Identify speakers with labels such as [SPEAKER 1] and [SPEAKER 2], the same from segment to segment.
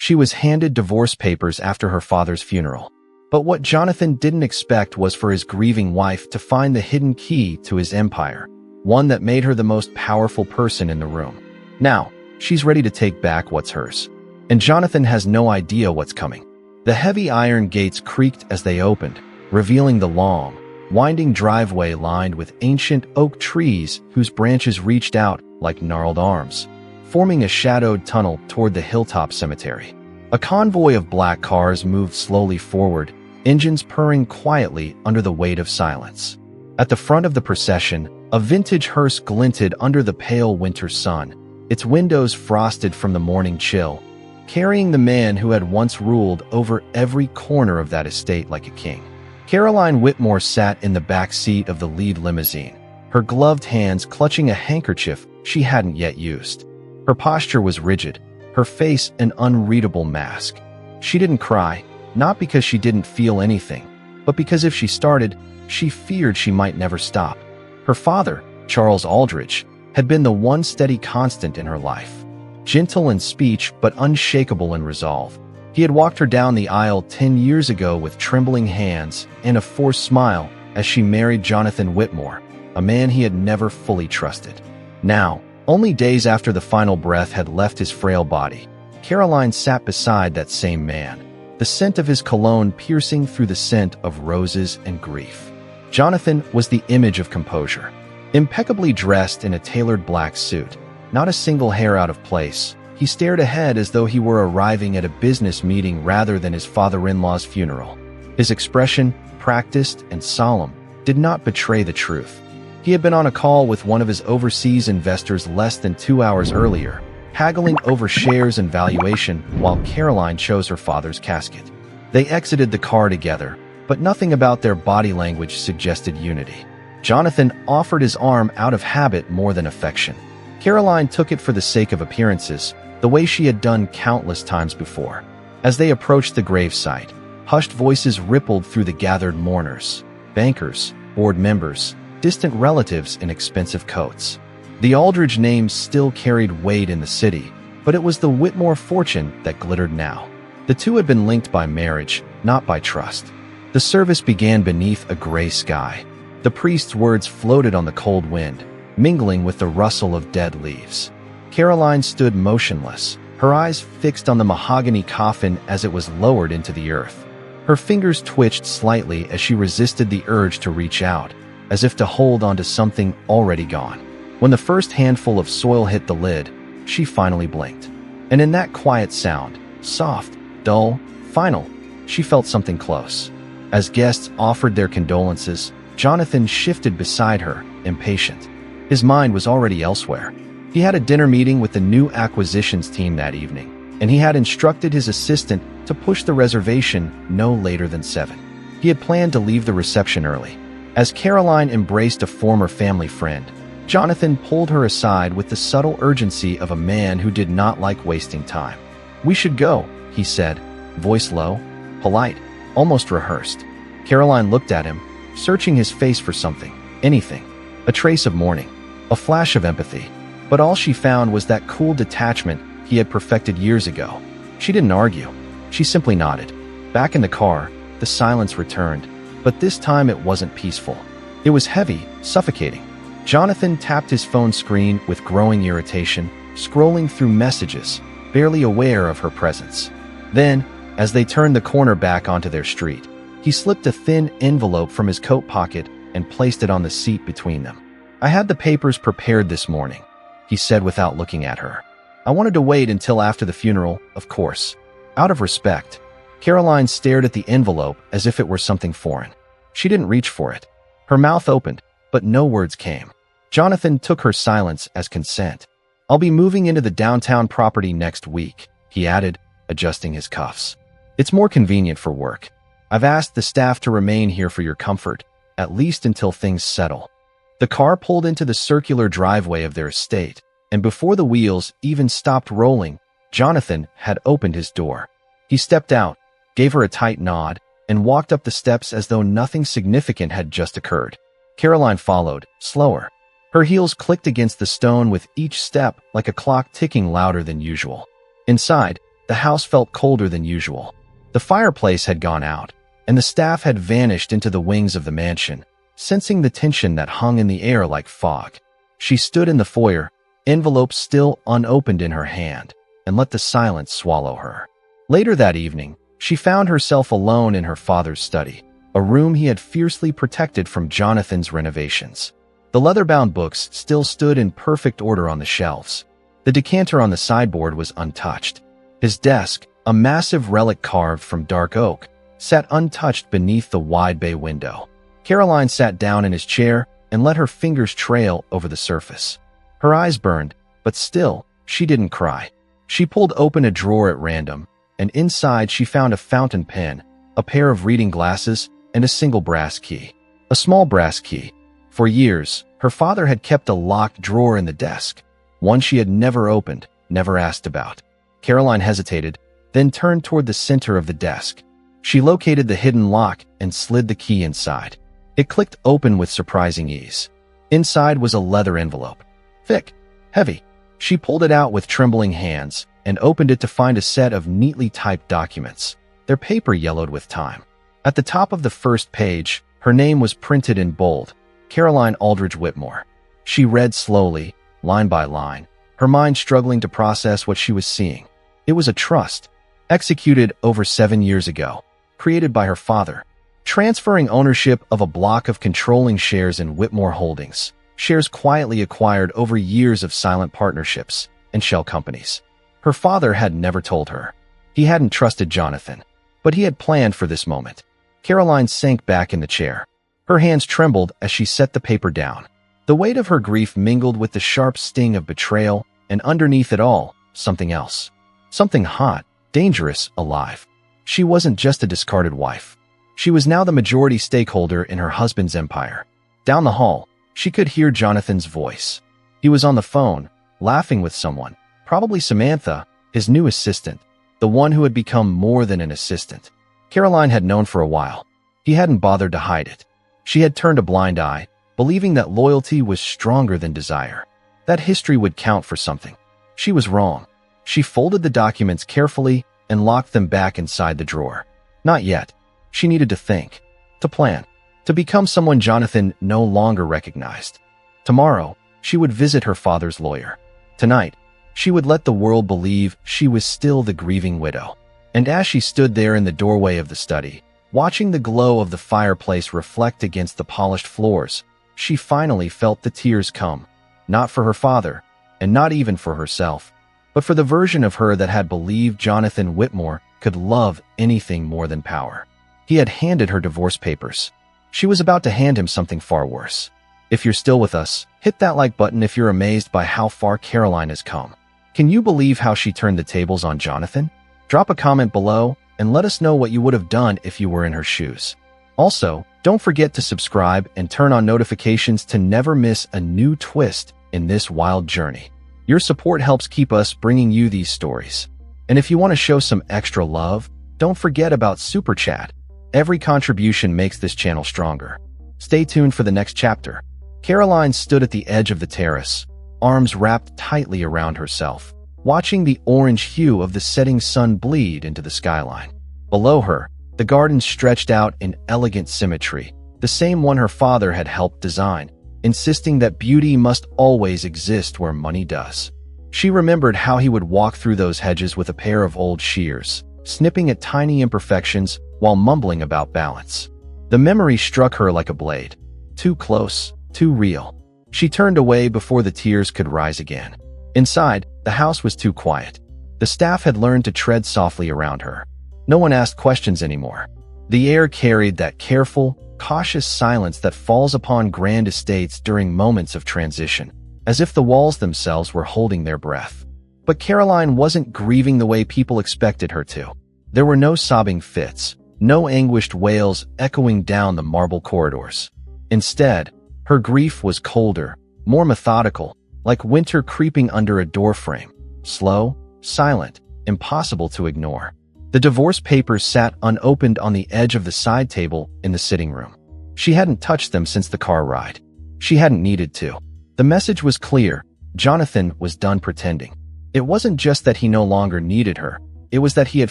[SPEAKER 1] She was handed divorce papers after her father's funeral. But what Jonathan didn't expect was for his grieving wife to find the hidden key to his empire, one that made her the most powerful person in the room. Now, she's ready to take back what's hers. And Jonathan has no idea what's coming. The heavy iron gates creaked as they opened, revealing the long, winding driveway lined with ancient oak trees whose branches reached out like gnarled arms, forming a shadowed tunnel toward the hilltop cemetery. A convoy of black cars moved slowly forward, engines purring quietly under the weight of silence. At the front of the procession, a vintage hearse glinted under the pale winter sun, its windows frosted from the morning chill, carrying the man who had once ruled over every corner of that estate like a king. Caroline Whitmore sat in the back seat of the lead limousine, her gloved hands clutching a handkerchief she hadn't yet used. Her posture was rigid, her face an unreadable mask. She didn't cry, not because she didn't feel anything, but because if she started, she feared she might never stop. Her father, Charles Aldridge, had been the one steady constant in her life. Gentle in speech but unshakable in resolve. He had walked her down the aisle 10 years ago with trembling hands and a forced smile as she married Jonathan Whitmore, a man he had never fully trusted. Now, only days after the final breath had left his frail body, Caroline sat beside that same man, the scent of his cologne piercing through the scent of roses and grief. Jonathan was the image of composure. Impeccably dressed in a tailored black suit, not a single hair out of place, he stared ahead as though he were arriving at a business meeting rather than his father-in-law's funeral. His expression, practiced and solemn, did not betray the truth. He had been on a call with one of his overseas investors less than 2 hours earlier, haggling over shares and valuation while Caroline chose her father's casket. They exited the car together, but nothing about their body language suggested unity. Jonathan offered his arm out of habit more than affection. Caroline took it for the sake of appearances, the way she had done countless times before. As they approached the gravesite, hushed voices rippled through the gathered mourners, bankers, board members, distant relatives in expensive coats. The Aldridge name still carried weight in the city, but it was the Whitmore fortune that glittered now. The two had been linked by marriage, not by trust. The service began beneath a gray sky. The priest's words floated on the cold wind, mingling with the rustle of dead leaves. Caroline stood motionless, her eyes fixed on the mahogany coffin as it was lowered into the earth. Her fingers twitched slightly as she resisted the urge to reach out, as if to hold onto something already gone. When the first handful of soil hit the lid, she finally blinked. And in that quiet sound, soft, dull, final, she felt something close. As guests offered their condolences, Jonathan shifted beside her, impatient. His mind was already elsewhere. He had a dinner meeting with the new acquisitions team that evening, and he had instructed his assistant to push the reservation no later than 7. He had planned to leave the reception early. As Caroline embraced a former family friend, Jonathan pulled her aside with the subtle urgency of a man who did not like wasting time. "We should go," he said, voice low, polite, almost rehearsed. Caroline looked at him, searching his face for something, anything. A trace of mourning, a flash of empathy, but all she found was that cool detachment he had perfected years ago. She didn't argue. She simply nodded. Back in the car, the silence returned, but this time it wasn't peaceful. It was heavy, suffocating. Jonathan tapped his phone screen with growing irritation, scrolling through messages, barely aware of her presence. Then, as they turned the corner back onto their street, he slipped a thin envelope from his coat pocket and placed it on the seat between them. "I had the papers prepared this morning," he said without looking at her. "I wanted to wait until after the funeral, of course. Out of respect." Caroline stared at the envelope as if it were something foreign. She didn't reach for it. Her mouth opened, but no words came. Jonathan took her silence as consent. "I'll be moving into the downtown property next week," he added, adjusting his cuffs. "It's more convenient for work. I've asked the staff to remain here for your comfort, at least until things settle." The car pulled into the circular driveway of their estate, and before the wheels even stopped rolling, Jonathan had opened his door. He stepped out, gave her a tight nod, and walked up the steps as though nothing significant had just occurred. Caroline followed, slower. Her heels clicked against the stone with each step like a clock ticking louder than usual. Inside, the house felt colder than usual. The fireplace had gone out, and the staff had vanished into the wings of the mansion, sensing the tension that hung in the air like fog. She stood in the foyer, envelope still unopened in her hand, and let the silence swallow her. Later that evening, she found herself alone in her father's study, a room he had fiercely protected from Jonathan's renovations. The leather-bound books still stood in perfect order on the shelves. The decanter on the sideboard was untouched. His desk, a massive relic carved from dark oak, sat untouched beneath the wide bay window. Caroline sat down in his chair and let her fingers trail over the surface. Her eyes burned, but still, she didn't cry. She pulled open a drawer at random, and inside she found a fountain pen, a pair of reading glasses, and a single brass key. A small brass key. For years, her father had kept a locked drawer in the desk, one she had never opened, never asked about. Caroline hesitated, then turned toward the center of the desk. She located the hidden lock and slid the key inside. It clicked open with surprising ease. Inside was a leather envelope. Thick, heavy. She pulled it out with trembling hands and opened it to find a set of neatly typed documents, their paper yellowed with time. At the top of the first page, her name was printed in bold, Caroline Aldridge Whitmore. She read slowly, line by line, her mind struggling to process what she was seeing. It was a trust, executed over 7 years ago, created by her father, transferring ownership of a block of controlling shares in Whitmore Holdings, shares quietly acquired over years of silent partnerships and shell companies. Her father had never told her. He hadn't trusted Jonathan, but he had planned for this moment. Caroline sank back in the chair. Her hands trembled as she set the paper down. The weight of her grief mingled with the sharp sting of betrayal, and underneath it all, something else. Something hot, dangerous, alive. She wasn't just a discarded wife. She was now the majority stakeholder in her husband's empire. Down the hall, she could hear Jonathan's voice. He was on the phone, laughing with someone, probably Samantha, his new assistant, the one who had become more than an assistant. Caroline had known for a while. He hadn't bothered to hide it. She had turned a blind eye, believing that loyalty was stronger than desire. That history would count for something. She was wrong. She folded the documents carefully and locked them back inside the drawer. Not yet. She needed to think, to plan, to become someone Jonathan no longer recognized. Tomorrow, she would visit her father's lawyer. Tonight, she would let the world believe she was still the grieving widow. And as she stood there in the doorway of the study, watching the glow of the fireplace reflect against the polished floors, she finally felt the tears come, not for her father, and not even for herself, but for the version of her that had believed Jonathan Whitmore could love anything more than power. He had handed her divorce papers. She was about to hand him something far worse. If you're still with us, hit that like button if you're amazed by how far Caroline has come. Can you believe how she turned the tables on Jonathan? Drop a comment below and let us know what you would have done if you were in her shoes. Also, don't forget to subscribe and turn on notifications to never miss a new twist in this wild journey. Your support helps keep us bringing you these stories. And if you want to show some extra love, don't forget about Super Chat. Every contribution makes this channel stronger. Stay tuned for the next chapter. Caroline stood at the edge of the terrace, arms wrapped tightly around herself, watching the orange hue of the setting sun bleed into the skyline. Below her, the garden stretched out in elegant symmetry, the same one her father had helped design, insisting that beauty must always exist where money does. She remembered how he would walk through those hedges with a pair of old shears, snipping at tiny imperfections while mumbling about balance. The memory struck her like a blade. Too close, too real. She turned away before the tears could rise again. Inside, the house was too quiet. The staff had learned to tread softly around her. No one asked questions anymore. The air carried that careful, cautious silence that falls upon grand estates during moments of transition, as if the walls themselves were holding their breath. But Caroline wasn't grieving the way people expected her to. There were no sobbing fits, no anguished wails echoing down the marble corridors. Instead, her grief was colder, more methodical, like winter creeping under a doorframe, slow, silent, impossible to ignore. The divorce papers sat unopened on the edge of the side table in the sitting room. She hadn't touched them since the car ride. She hadn't needed to. The message was clear. Jonathan was done pretending. It wasn't just that he no longer needed her. It was that he had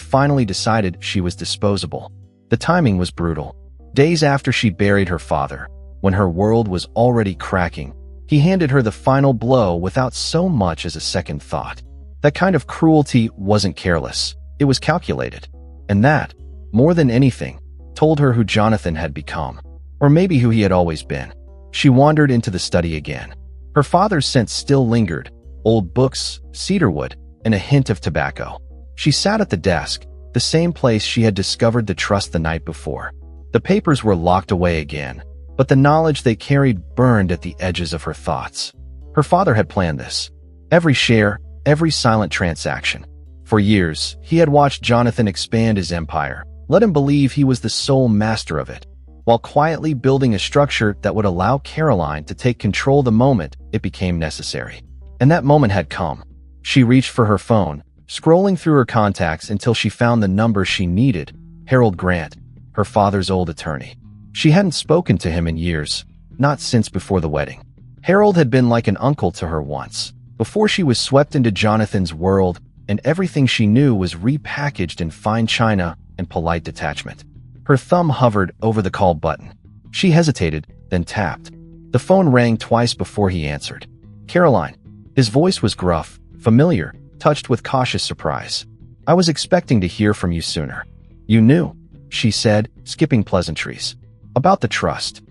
[SPEAKER 1] finally decided she was disposable. The timing was brutal. Days after she buried her father, when her world was already cracking, he handed her the final blow without so much as a second thought. That kind of cruelty wasn't careless. It was calculated. And that, more than anything, told her who Jonathan had become. Or maybe who he had always been. She wandered into the study again. Her father's scent still lingered, old books, cedarwood, and a hint of tobacco. She sat at the desk, the same place she had discovered the trust the night before. The papers were locked away again, but the knowledge they carried burned at the edges of her thoughts. Her father had planned this. Every share, every silent transaction. For years, he had watched Jonathan expand his empire, let him believe he was the sole master of it, while quietly building a structure that would allow Caroline to take control the moment it became necessary. And that moment had come. She reached for her phone, scrolling through her contacts until she found the number she needed: Harold Grant, her father's old attorney. She hadn't spoken to him in years, not since before the wedding. Harold had been like an uncle to her once, before she was swept into Jonathan's world and everything she knew was repackaged in fine china and polite detachment. Her thumb hovered over the call button. She hesitated, then tapped. The phone rang twice before he answered. Caroline. His voice was gruff, familiar, touched with cautious surprise. I was expecting to hear from you sooner. You knew, she said, skipping pleasantries. About the trust.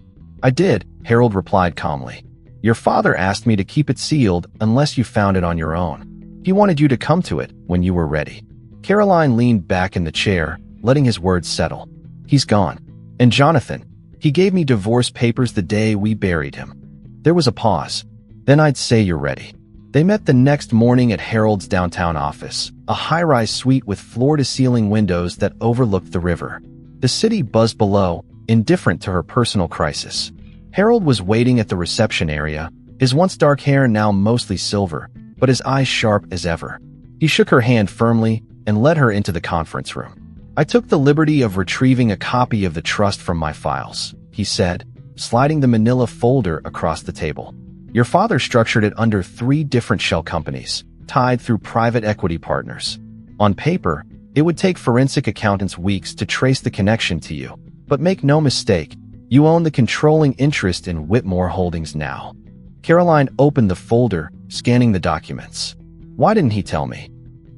[SPEAKER 1] I did, Harold replied calmly. Your father asked me to keep it sealed unless you found it on your own. He wanted you to come to it when you were ready. Caroline leaned back in the chair, letting his words settle. He's gone. And Jonathan, he gave me divorce papers the day we buried him. There was a pause. Then I'd say you're ready. They met the next morning at Harold's downtown office, a high-rise suite with floor-to-ceiling windows that overlooked the river. The city buzzed below, indifferent to her personal crisis. Harold was waiting at the reception area, his once dark hair now mostly silver, but his eyes sharp as ever. He shook her hand firmly and led her into the conference room. I took the liberty of retrieving a copy of the trust from my files, he said, sliding the manila folder across the table. Your father structured it under 3 different shell companies, tied through private equity partners. On paper, it would take forensic accountants weeks to trace the connection to you. But make no mistake, you own the controlling interest in Whitmore Holdings now. Caroline opened the folder, scanning the documents. Why didn't he tell me?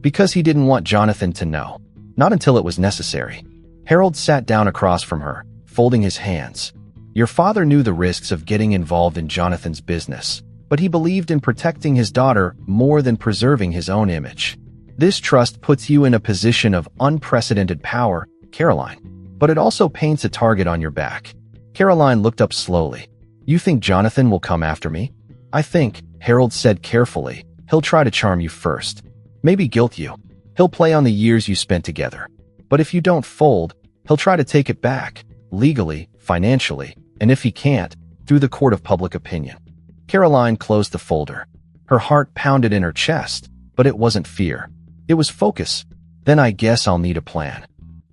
[SPEAKER 1] Because he didn't want Jonathan to know. Not until it was necessary. Harold sat down across from her, folding his hands. Your father knew the risks of getting involved in Jonathan's business, but he believed in protecting his daughter more than preserving his own image. This trust puts you in a position of unprecedented power, Caroline, but it also paints a target on your back. Caroline looked up slowly. You think Jonathan will come after me? I think, Harold said carefully, he'll try to charm you first. Maybe guilt you. He'll play on the years you spent together. But if you don't fold, he'll try to take it back, legally, financially, and if he can't, through the court of public opinion. Caroline closed the folder. Her heart pounded in her chest, but it wasn't fear. It was focus. Then I guess I'll need a plan.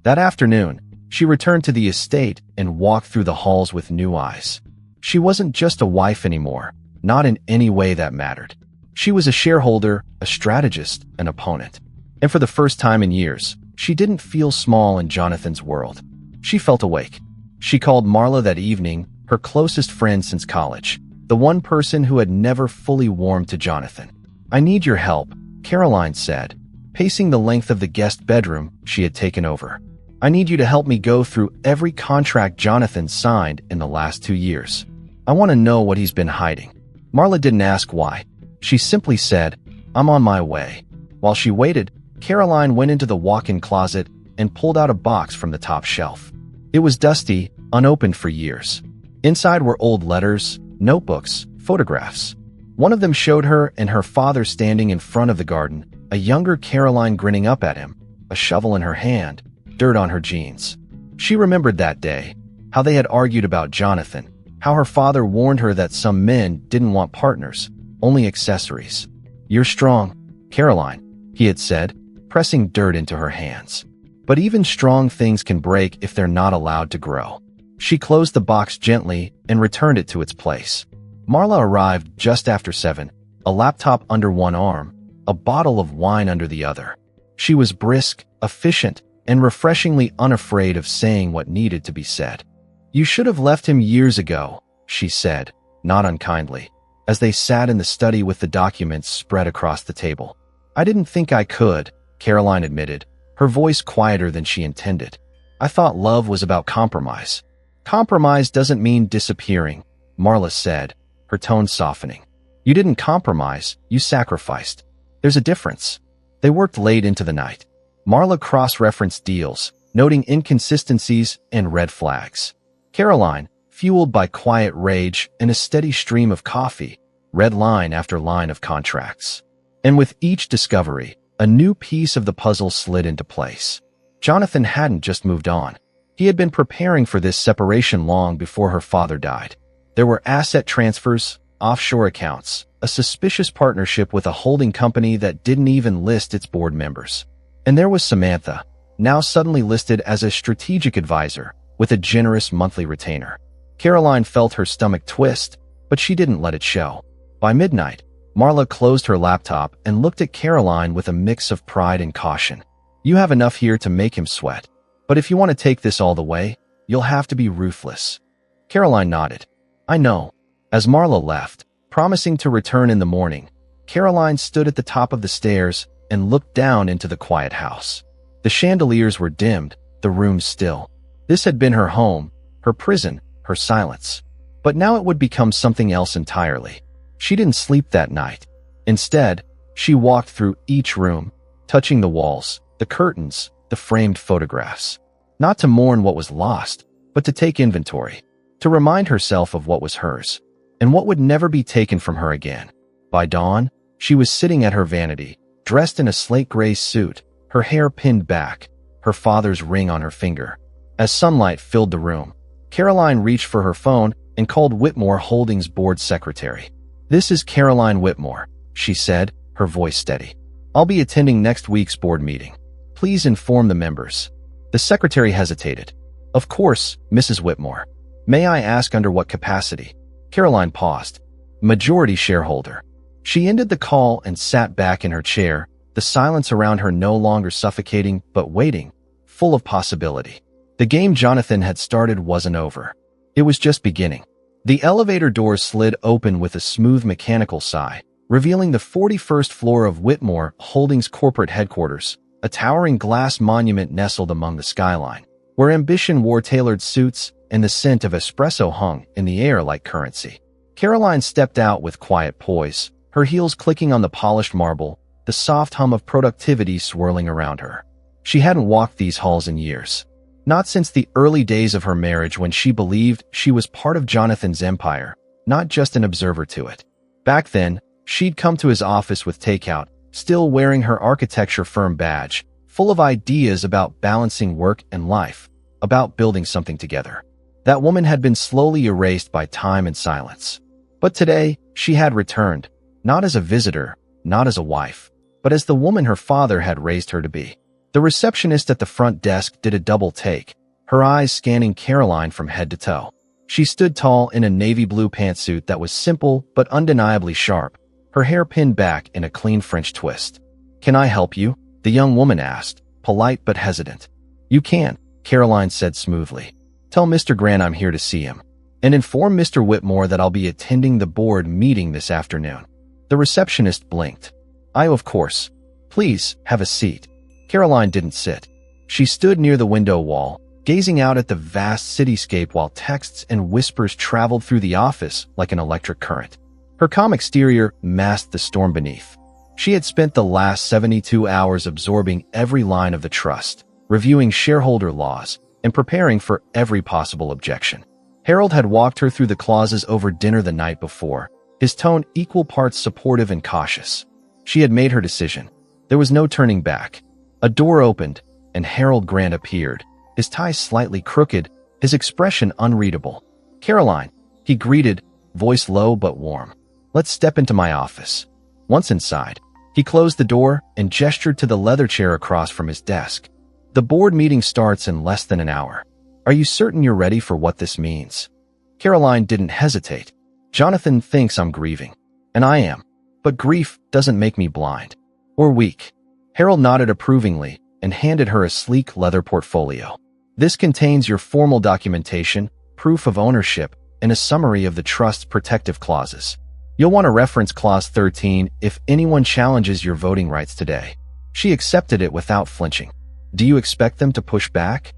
[SPEAKER 1] That afternoon, she returned to the estate and walked through the halls with new eyes. She wasn't just a wife anymore, not in any way that mattered. She was a shareholder, a strategist, an opponent. And for the first time in years, she didn't feel small in Jonathan's world. She felt awake. She called Marla that evening, her closest friend since college, the one person who had never fully warmed to Jonathan. I need your help, Caroline said, pacing the length of the guest bedroom she had taken over. I need you to help me go through every contract Jonathan signed in the last 2 years. I want to know what he's been hiding. Marla didn't ask why. She simply said, I'm on my way. While she waited, Caroline went into the walk-in closet and pulled out a box from the top shelf. It was dusty, unopened for years. Inside were old letters, notebooks, photographs. One of them showed her and her father standing in front of the garden, a younger Caroline grinning up at him, a shovel in her hand, dirt on her jeans. She remembered that day, how they had argued about Jonathan, how her father warned her that some men didn't want partners, only accessories. You're strong, Caroline, he had said, pressing dirt into her hands. But even strong things can break if they're not allowed to grow. She closed the box gently and returned it to its place. Marla arrived just after 7, a laptop under one arm, a bottle of wine under the other. She was brisk, efficient, and refreshingly unafraid of saying what needed to be said. "You should have left him years ago," she said, not unkindly, as they sat in the study with the documents spread across the table. "I didn't think I could," Caroline admitted, her voice quieter than she intended. "I thought love was about compromise." "Compromise doesn't mean disappearing," Marla said, her tone softening. "You didn't compromise, you sacrificed. There's a difference." They worked late into the night. Marla cross-referenced deals, noting inconsistencies and red flags. Caroline, fueled by quiet rage and a steady stream of coffee, read line after line of contracts. And with each discovery, a new piece of the puzzle slid into place. Jonathan hadn't just moved on. He had been preparing for this separation long before her father died. There were asset transfers, offshore accounts, a suspicious partnership with a holding company that didn't even list its board members. And there was Samantha, now suddenly listed as a strategic advisor with a generous monthly retainer. Caroline felt her stomach twist, but she didn't let it show. By midnight, Marla closed her laptop and looked at Caroline with a mix of pride and caution. "You have enough here to make him sweat. But if you want to take this all the way, you'll have to be ruthless." Caroline nodded. "I know." As Marla left, promising to return in the morning, Caroline stood at the top of the stairs and looked down into the quiet house. The chandeliers were dimmed, the room still. This had been her home, her prison, her silence. But now it would become something else entirely. She didn't sleep that night. Instead, she walked through each room, touching the walls, the curtains, the framed photographs. Not to mourn what was lost, but to take inventory, to remind herself of what was hers, and what would never be taken from her again. By dawn, she was sitting at her vanity, dressed in a slate gray suit, her hair pinned back, her father's ring on her finger. As sunlight filled the room, Caroline reached for her phone and called Whitmore Holdings board secretary. "This is Caroline Whitmore," she said, her voice steady. "I'll be attending next week's board meeting. Please inform the members." The secretary hesitated. "Of course, Mrs. Whitmore. May I ask under what capacity?" Caroline paused. "Majority shareholder." She ended the call and sat back in her chair, the silence around her no longer suffocating but waiting, full of possibility. The game Jonathan had started wasn't over. It was just beginning. The elevator doors slid open with a smooth mechanical sigh, revealing the 41st floor of Whitmore Holdings corporate headquarters, a towering glass monument nestled among the skyline, where ambition wore tailored suits and the scent of espresso hung in the air like currency. Caroline stepped out with quiet poise, her heels clicking on the polished marble, the soft hum of productivity swirling around her. She hadn't walked these halls in years. Not since the early days of her marriage, when she believed she was part of Jonathan's empire, not just an observer to it. Back then, she'd come to his office with takeout, still wearing her architecture firm badge, full of ideas about balancing work and life, about building something together. That woman had been slowly erased by time and silence. But today, she had returned, not as a visitor, not as a wife, but as the woman her father had raised her to be. The receptionist at the front desk did a double take, her eyes scanning Caroline from head to toe. She stood tall in a navy blue pantsuit that was simple but undeniably sharp, her hair pinned back in a clean French twist. "Can I help you?" the young woman asked, polite but hesitant. "You can," Caroline said smoothly. "Tell Mr. Grant I'm here to see him. And inform Mr. Whitmore that I'll be attending the board meeting this afternoon." The receptionist blinked. Of course. Please, have a seat." Caroline didn't sit. She stood near the window wall, gazing out at the vast cityscape while texts and whispers traveled through the office like an electric current. Her calm exterior masked the storm beneath. She had spent the last 72 hours absorbing every line of the trust, reviewing shareholder laws, and preparing for every possible objection. Harold had walked her through the clauses over dinner the night before, his tone equal parts supportive and cautious. She had made her decision. There was no turning back. A door opened, and Harold Grant appeared, his tie slightly crooked, his expression unreadable. "Caroline," he greeted, voice low but warm. "Let's step into my office." Once inside, he closed the door and gestured to the leather chair across from his desk. "The board meeting starts in less than an hour. Are you certain you're ready for what this means?" Caroline didn't hesitate. "Jonathan thinks I'm grieving. And I am. But grief doesn't make me blind. Or weak." Harold nodded approvingly and handed her a sleek leather portfolio. This contains your formal documentation, proof of ownership, and a summary of the trust's protective clauses. You'll want to reference Clause 13 if anyone challenges your voting rights today. She accepted it without flinching. Do you expect them to push back?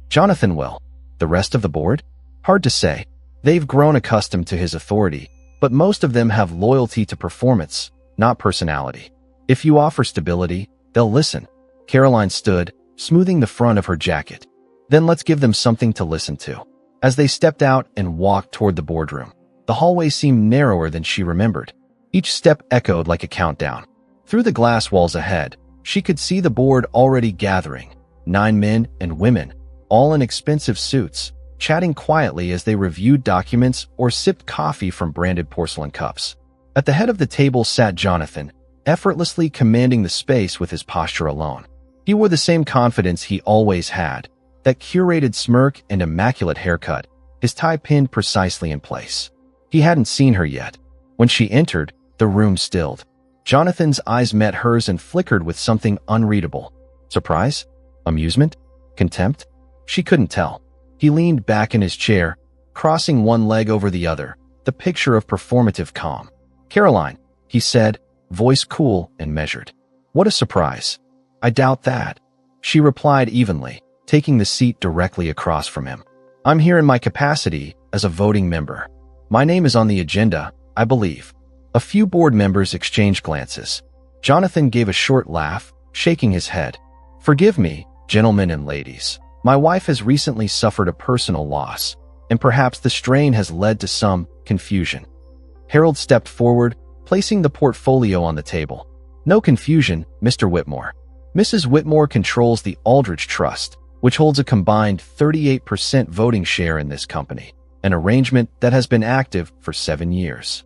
[SPEAKER 1] Jonathan will. The rest of the board? Hard to say. They've grown accustomed to his authority, but most of them have loyalty to performance, not personality. If you offer stability, they'll listen. Caroline stood, smoothing the front of her jacket. Then let's give them something to listen to. As they stepped out and walked toward the boardroom, the hallway seemed narrower than she remembered. Each step echoed like a countdown. Through the glass walls ahead, she could see the board already gathering. 9 men and women, all in expensive suits, chatting quietly as they reviewed documents or sipped coffee from branded porcelain cups. At the head of the table sat Jonathan, effortlessly commanding the space with his posture alone. He wore the same confidence he always had, that curated smirk and immaculate haircut, his tie pinned precisely in place. He hadn't seen her yet. When she entered, the room stilled. Jonathan's eyes met hers and flickered with something unreadable. Surprise? Amusement? Contempt? She couldn't tell. He leaned back in his chair, crossing one leg over the other, the picture of performative calm. "Caroline," he said, voice cool and measured. "What a surprise." "I doubt that," she replied evenly, taking the seat directly across from him. "I'm here in my capacity as a voting member. My name is on the agenda, I believe." A few board members exchanged glances. Jonathan gave a short laugh, shaking his head. "Forgive me, gentlemen and ladies. My wife has recently suffered a personal loss, and perhaps the strain has led to some confusion." Harold stepped forward, placing the portfolio on the table. "No confusion, Mr. Whitmore. Mrs. Whitmore controls the Aldrich Trust, which holds a combined 38% voting share in this company, an arrangement that has been active for 7 years.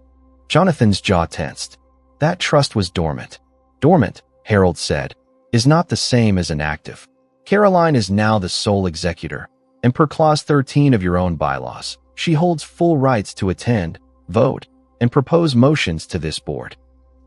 [SPEAKER 1] Jonathan's jaw tensed. That trust was dormant. "Dormant," Harold said, "is not the same as inactive. Caroline is now the sole executor, and per Clause 13 of your own bylaws, she holds full rights to attend, vote, and propose motions to this board."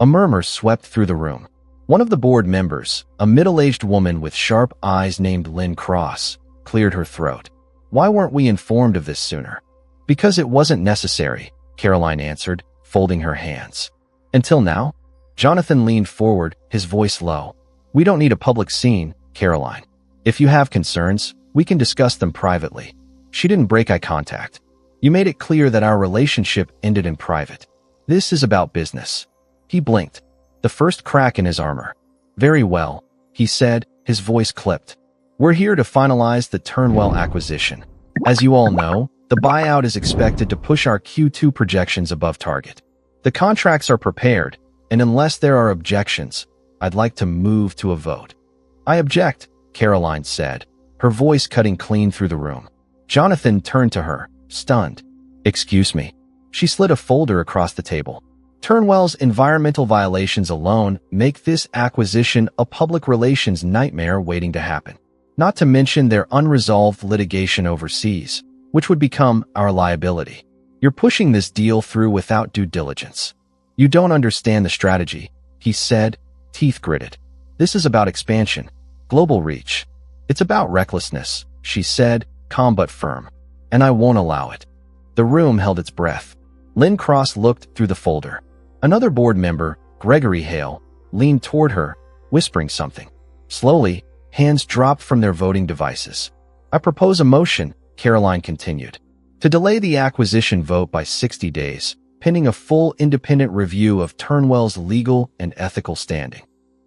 [SPEAKER 1] A murmur swept through the room. One of the board members, a middle-aged woman with sharp eyes named Lynn Cross, cleared her throat. "Why weren't we informed of this sooner?" "Because it wasn't necessary," Caroline answered, folding her hands. "Until now?" Jonathan leaned forward, his voice low. "We don't need a public scene, Caroline. If you have concerns, we can discuss them privately." She didn't break eye contact. "You made it clear that our relationship ended in private. This is about business." He blinked, the first crack in his armor. "Very well," he said, his voice clipped. "We're here to finalize the Turnwell acquisition. As you all know, the buyout is expected to push our Q2 projections above target. The contracts are prepared, and unless there are objections, I'd like to move to a vote." "I object," Caroline said, her voice cutting clean through the room. Jonathan turned to her, stunned. "Excuse me." She slid a folder across the table. "Turnwell's environmental violations alone make this acquisition a public relations nightmare waiting to happen. Not to mention their unresolved litigation overseas, which would become our liability. You're pushing this deal through without due diligence. You don't understand the strategy," he said, teeth gritted. "This is about expansion, global reach. It's about recklessness," she said, calm but firm. "And I won't allow it." The room held its breath. Lynn Cross looked through the folder. Another board member, Gregory Hale, leaned toward her, whispering something. Slowly, hands dropped from their voting devices. "I propose a motion," Caroline continued, "to delay the acquisition vote by 60 days, pending a full independent review of Turnwell's legal and ethical standing."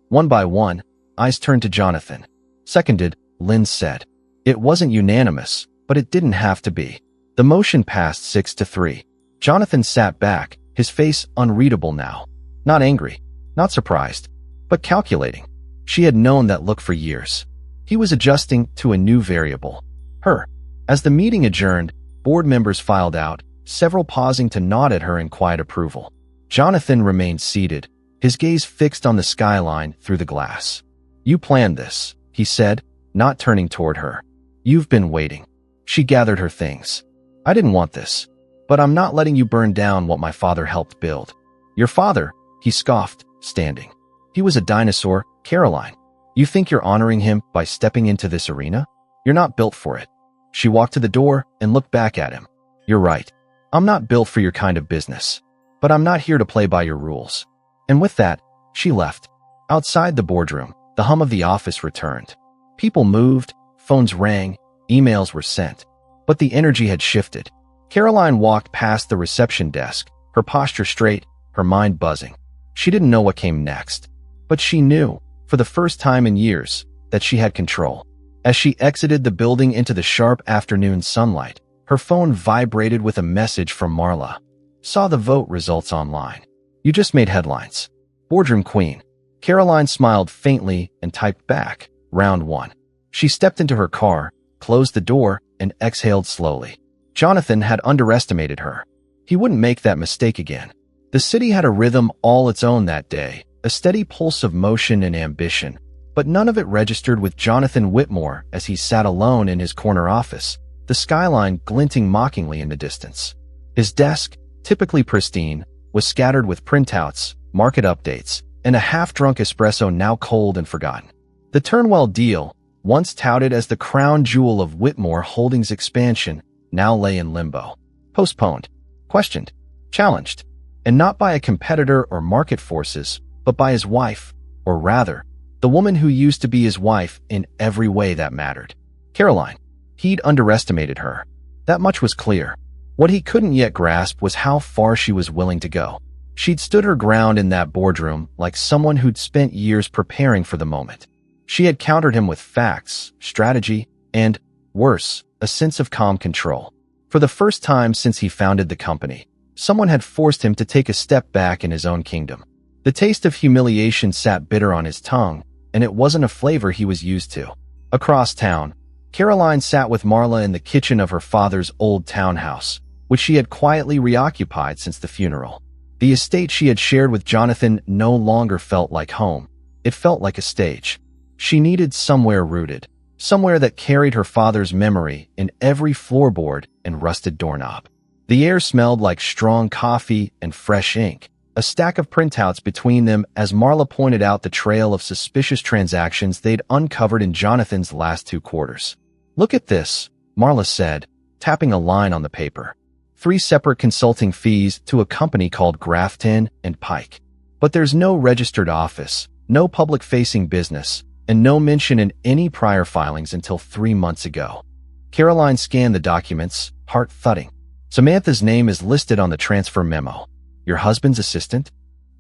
[SPEAKER 1] One by one, eyes turned to Jonathan. "Seconded," Lynn said. It wasn't unanimous, but it didn't have to be. The motion passed 6-3. Jonathan sat back, his face unreadable now. Not angry, not surprised, but calculating. She had known that look for years. He was adjusting to a new variable. Her. As the meeting adjourned, board members filed out, several pausing to nod at her in quiet approval. Jonathan remained seated, his gaze fixed on the skyline through the glass. "You planned this," he said, not turning toward her. "You've been waiting." She gathered her things. "I didn't want this, but I'm not letting you burn down what my father helped build." "Your father," he scoffed, standing. "He was a dinosaur, Caroline. You think you're honoring him by stepping into this arena? You're not built for it. She walked to the door and looked back at him. You're right. I'm not built for your kind of business. But I'm not here to play by your rules. And with that, she left. Outside the boardroom, the hum of the office returned. People moved, phones rang, emails were sent. But the energy had shifted. Caroline walked past the reception desk, her posture straight, her mind buzzing. She didn't know what came next. But she knew, for the first time in years, that she had control. As she exited the building into the sharp afternoon sunlight, her phone vibrated with a message from Marla. Saw the vote results online. You just made headlines. Boardroom queen. Caroline smiled faintly and typed back, round 1. She stepped into her car, closed the door, and exhaled slowly. Jonathan had underestimated her. He wouldn't make that mistake again. The city had a rhythm all its own that day, a steady pulse of motion and ambition, but none of it registered with Jonathan Whitmore as he sat alone in his corner office, the skyline glinting mockingly in the distance. His desk, typically pristine, was scattered with printouts, market updates, and a half-drunk espresso now cold and forgotten. The Turnwell deal, once touted as the crown jewel of Whitmore Holdings' expansion, now lay in limbo. Postponed, questioned, challenged, and not by a competitor or market forces, but by his wife, or rather, the woman who used to be his wife in every way that mattered. Caroline. He'd underestimated her. That much was clear. What he couldn't yet grasp was how far she was willing to go. She'd stood her ground in that boardroom like someone who'd spent years preparing for the moment. She had countered him with facts, strategy, and, worse, a sense of calm control. For the first time since he founded the company, someone had forced him to take a step back in his own kingdom. The taste of humiliation sat bitter on his tongue, and it wasn't a flavor he was used to. Across town, Caroline sat with Marla in the kitchen of her father's old townhouse, which she had quietly reoccupied since the funeral. The estate she had shared with Jonathan no longer felt like home. It felt like a stage. She needed somewhere rooted, somewhere that carried her father's memory in every floorboard and rusted doorknob. The air smelled like strong coffee and fresh ink, a stack of printouts between them as Marla pointed out the trail of suspicious transactions they'd uncovered in Jonathan's last 2 quarters. Look at this, Marla said, tapping a line on the paper. 3 separate consulting fees to a company called Grafton and Pike. But there's no registered office, no public-facing business, and no mention in any prior filings until 3 months ago. Caroline scanned the documents, heart thudding. Samantha's name is listed on the transfer memo. Your husband's assistant?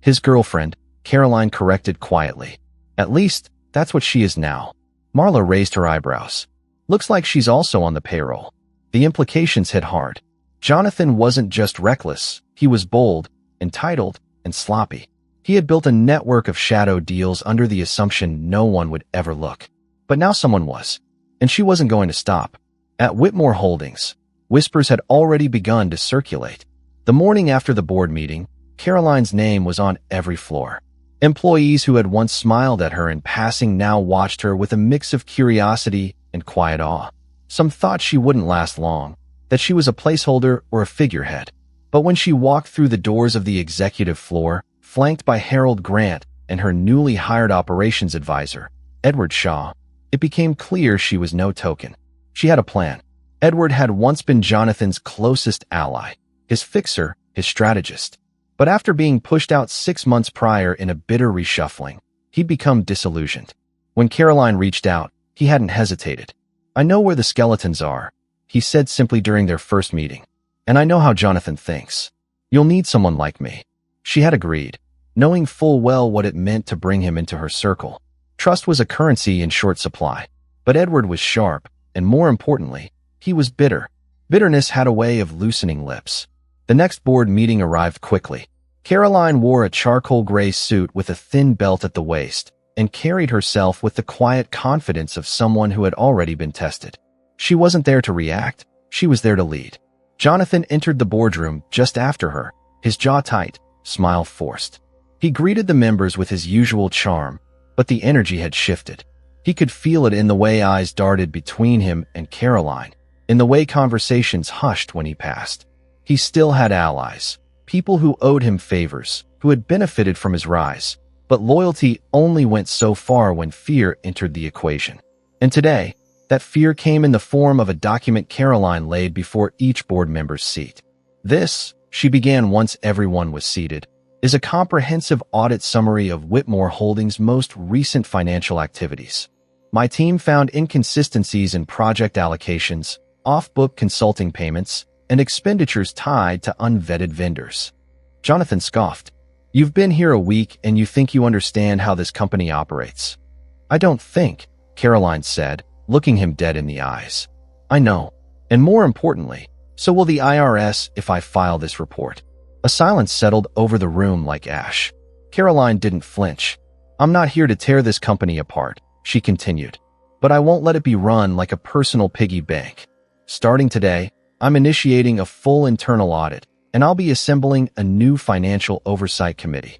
[SPEAKER 1] His girlfriend, Caroline corrected quietly. At least, that's what she is now. Marla raised her eyebrows. Looks like she's also on the payroll. The implications hit hard. Jonathan wasn't just reckless, he was bold, entitled, and sloppy. He had built a network of shadow deals under the assumption no one would ever look. But now someone was. And she wasn't going to stop. At Whitmore Holdings, whispers had already begun to circulate. The morning after the board meeting, Caroline's name was on every floor. Employees who had once smiled at her in passing now watched her with a mix of curiosity and quiet awe. Some thought she wouldn't last long, that she was a placeholder or a figurehead. But when she walked through the doors of the executive floor, flanked by Harold Grant and her newly hired operations advisor, Edward Shaw, it became clear she was no token. She had a plan. Edward had once been Jonathan's closest ally, his fixer, his strategist. But after being pushed out 6 months prior in a bitter reshuffling, he'd become disillusioned. When Caroline reached out, he hadn't hesitated. I know where the skeletons are, he said simply during their first meeting. And I know how Jonathan thinks. You'll need someone like me. She had agreed, knowing full well what it meant to bring him into her circle. Trust was a currency in short supply. But Edward was sharp, and more importantly, he was bitter. Bitterness had a way of loosening lips. The next board meeting arrived quickly. Caroline wore a charcoal gray suit with a thin belt at the waist, and carried herself with the quiet confidence of someone who had already been tested. She wasn't there to react, she was there to lead. Jonathan entered the boardroom just after her, his jaw tight, smile forced. He greeted the members with his usual charm, but the energy had shifted. He could feel it in the way eyes darted between him and Caroline, in the way conversations hushed when he passed. He still had allies, people who owed him favors, who had benefited from his rise, But loyalty only went so far when fear entered the equation. And today, that fear came in the form of a document Caroline laid before each board member's seat. This, she began once everyone was seated, is a comprehensive audit summary of Whitmore Holdings' most recent financial activities. My team found inconsistencies in project allocations, off-book consulting payments, and expenditures tied to unvetted vendors. Jonathan scoffed. You've been here a week and you think you understand how this company operates. I don't think, Caroline said, looking him dead in the eyes. I know. And more importantly, so will the IRS if I file this report. A silence settled over the room like ash. Caroline didn't flinch. I'm not here to tear this company apart, she continued. But I won't let it be run like a personal piggy bank. Starting today, I'm initiating a full internal audit, and I'll be assembling a new financial oversight committee.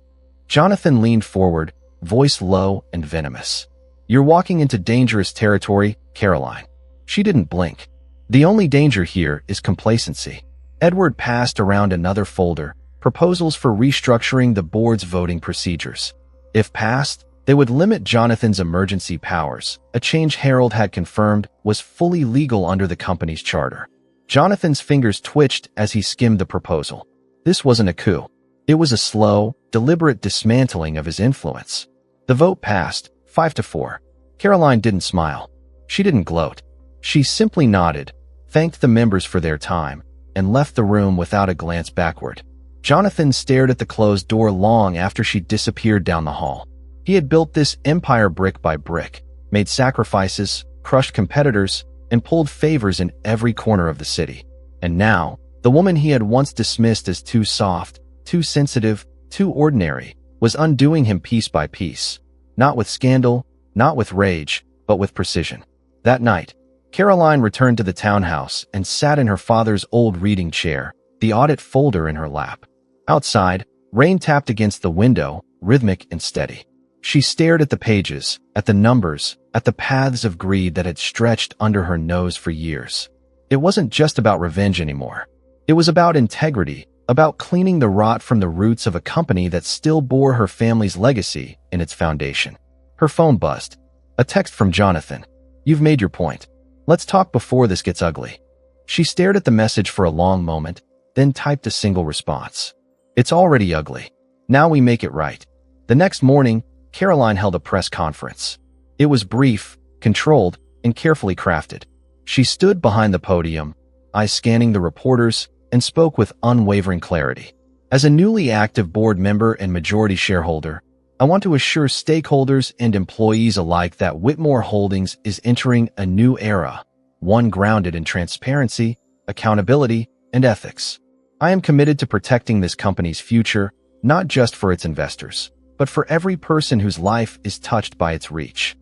[SPEAKER 1] Jonathan leaned forward, voice low and venomous. You're walking into dangerous territory, Caroline. She didn't blink. The only danger here is complacency. Edward passed around another folder, proposals for restructuring the board's voting procedures. If passed, they would limit Jonathan's emergency powers, a change Harold had confirmed was fully legal under the company's charter. Jonathan's fingers twitched as he skimmed the proposal. This wasn't a coup. It was a slow, deliberate dismantling of his influence. The vote passed, 5-4. Caroline didn't smile. She didn't gloat. She simply nodded, thanked the members for their time, and left the room without a glance backward. Jonathan stared at the closed door long after she disappeared down the hall. He had built this empire brick by brick, made sacrifices, crushed competitors, and pulled favors in every corner of the city. And now, the woman he had once dismissed as too soft, too sensitive, too ordinary, was undoing him piece by piece. Not with scandal, not with rage, but with precision. That night, Caroline returned to the townhouse and sat in her father's old reading chair, the audit folder in her lap. Outside, rain tapped against the window, rhythmic and steady. She stared at the pages, at the numbers, at the paths of greed that had stretched under her nose for years. It wasn't just about revenge anymore. It was about integrity, about cleaning the rot from the roots of a company that still bore her family's legacy in its foundation. Her phone buzzed. A text from Jonathan. You've made your point. Let's talk before this gets ugly. She stared at the message for a long moment, then typed a single response. It's already ugly. Now we make it right. The next morning, Caroline held a press conference. It was brief, controlled, and carefully crafted. She stood behind the podium, eyes scanning the reporters, and spoke with unwavering clarity. As a newly active board member and majority shareholder, I want to assure stakeholders and employees alike that Whitmore Holdings is entering a new era, one grounded in transparency, accountability, and ethics. I am committed to protecting this company's future, not just for its investors, but for every person whose life is touched by its reach.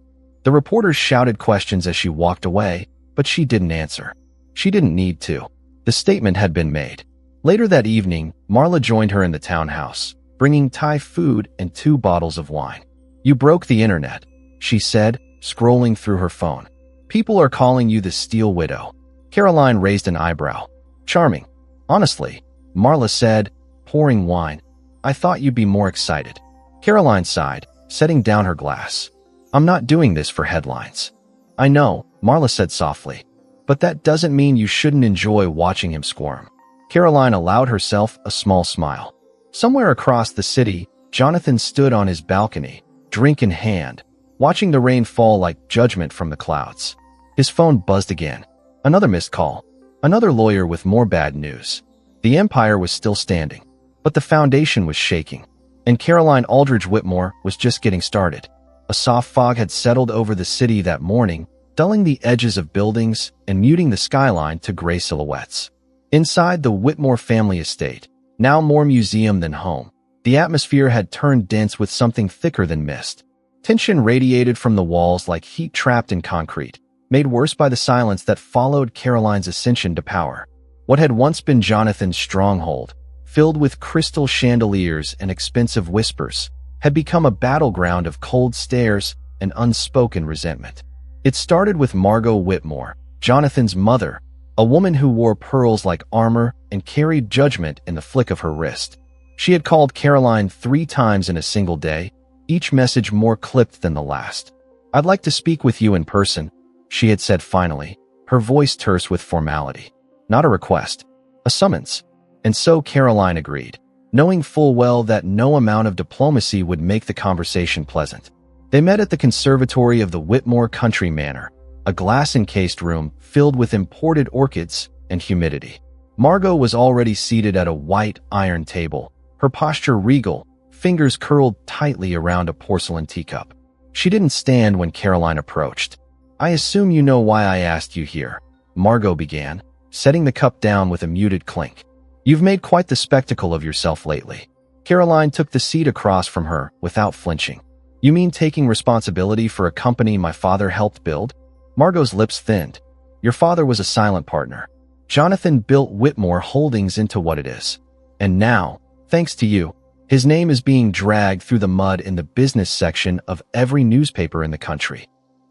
[SPEAKER 1] The reporters shouted questions as she walked away, but she didn't answer. She didn't need to. The statement had been made. Later that evening, Marla joined her in the townhouse, bringing Thai food and 2 bottles of wine. You broke the internet, she said, scrolling through her phone. People are calling you the Steel Widow. Caroline raised an eyebrow. Charming. Honestly, Marla said, pouring wine. I thought you'd be more excited. Caroline sighed, setting down her glass. I'm not doing this for headlines. I know, Marla said softly. But that doesn't mean you shouldn't enjoy watching him squirm. Caroline allowed herself a small smile. Somewhere across the city, Jonathan stood on his balcony, drink in hand, watching the rain fall like judgment from the clouds. His phone buzzed again. Another missed call. Another lawyer with more bad news. The empire was still standing, but the foundation was shaking. And Caroline Aldridge Whitmore was just getting started. A soft fog had settled over the city that morning, dulling the edges of buildings and muting the skyline to gray silhouettes. Inside the Whitmore family estate, now more museum than home, the atmosphere had turned dense with something thicker than mist. Tension radiated from the walls like heat trapped in concrete, made worse by the silence that followed Caroline's ascension to power. What had once been Jonathan's stronghold, filled with crystal chandeliers and expensive whispers, had become a battleground of cold stares and unspoken resentment. It started with Margot Whitmore, Jonathan's mother, a woman who wore pearls like armor and carried judgment in the flick of her wrist. She had called Caroline 3 times in a single day, each message more clipped than the last. "I'd like to speak with you in person," she had said finally, her voice terse with formality. Not a request, a summons. And so Caroline agreed, knowing full well that no amount of diplomacy would make the conversation pleasant. They met at the conservatory of the Whitmore Country Manor, a glass-encased room filled with imported orchids and humidity. Margot was already seated at a white iron table, her posture regal, fingers curled tightly around a porcelain teacup. She didn't stand when Caroline approached. "I assume you know why I asked you here," Margot began, setting the cup down with a muted clink. "You've made quite the spectacle of yourself lately." Caroline took the seat across from her without flinching. "You mean taking responsibility for a company my father helped build?" Margot's lips thinned. "Your father was a silent partner. Jonathan built Whitmore Holdings into what it is. And now, thanks to you, his name is being dragged through the mud in the business section of every newspaper in the country."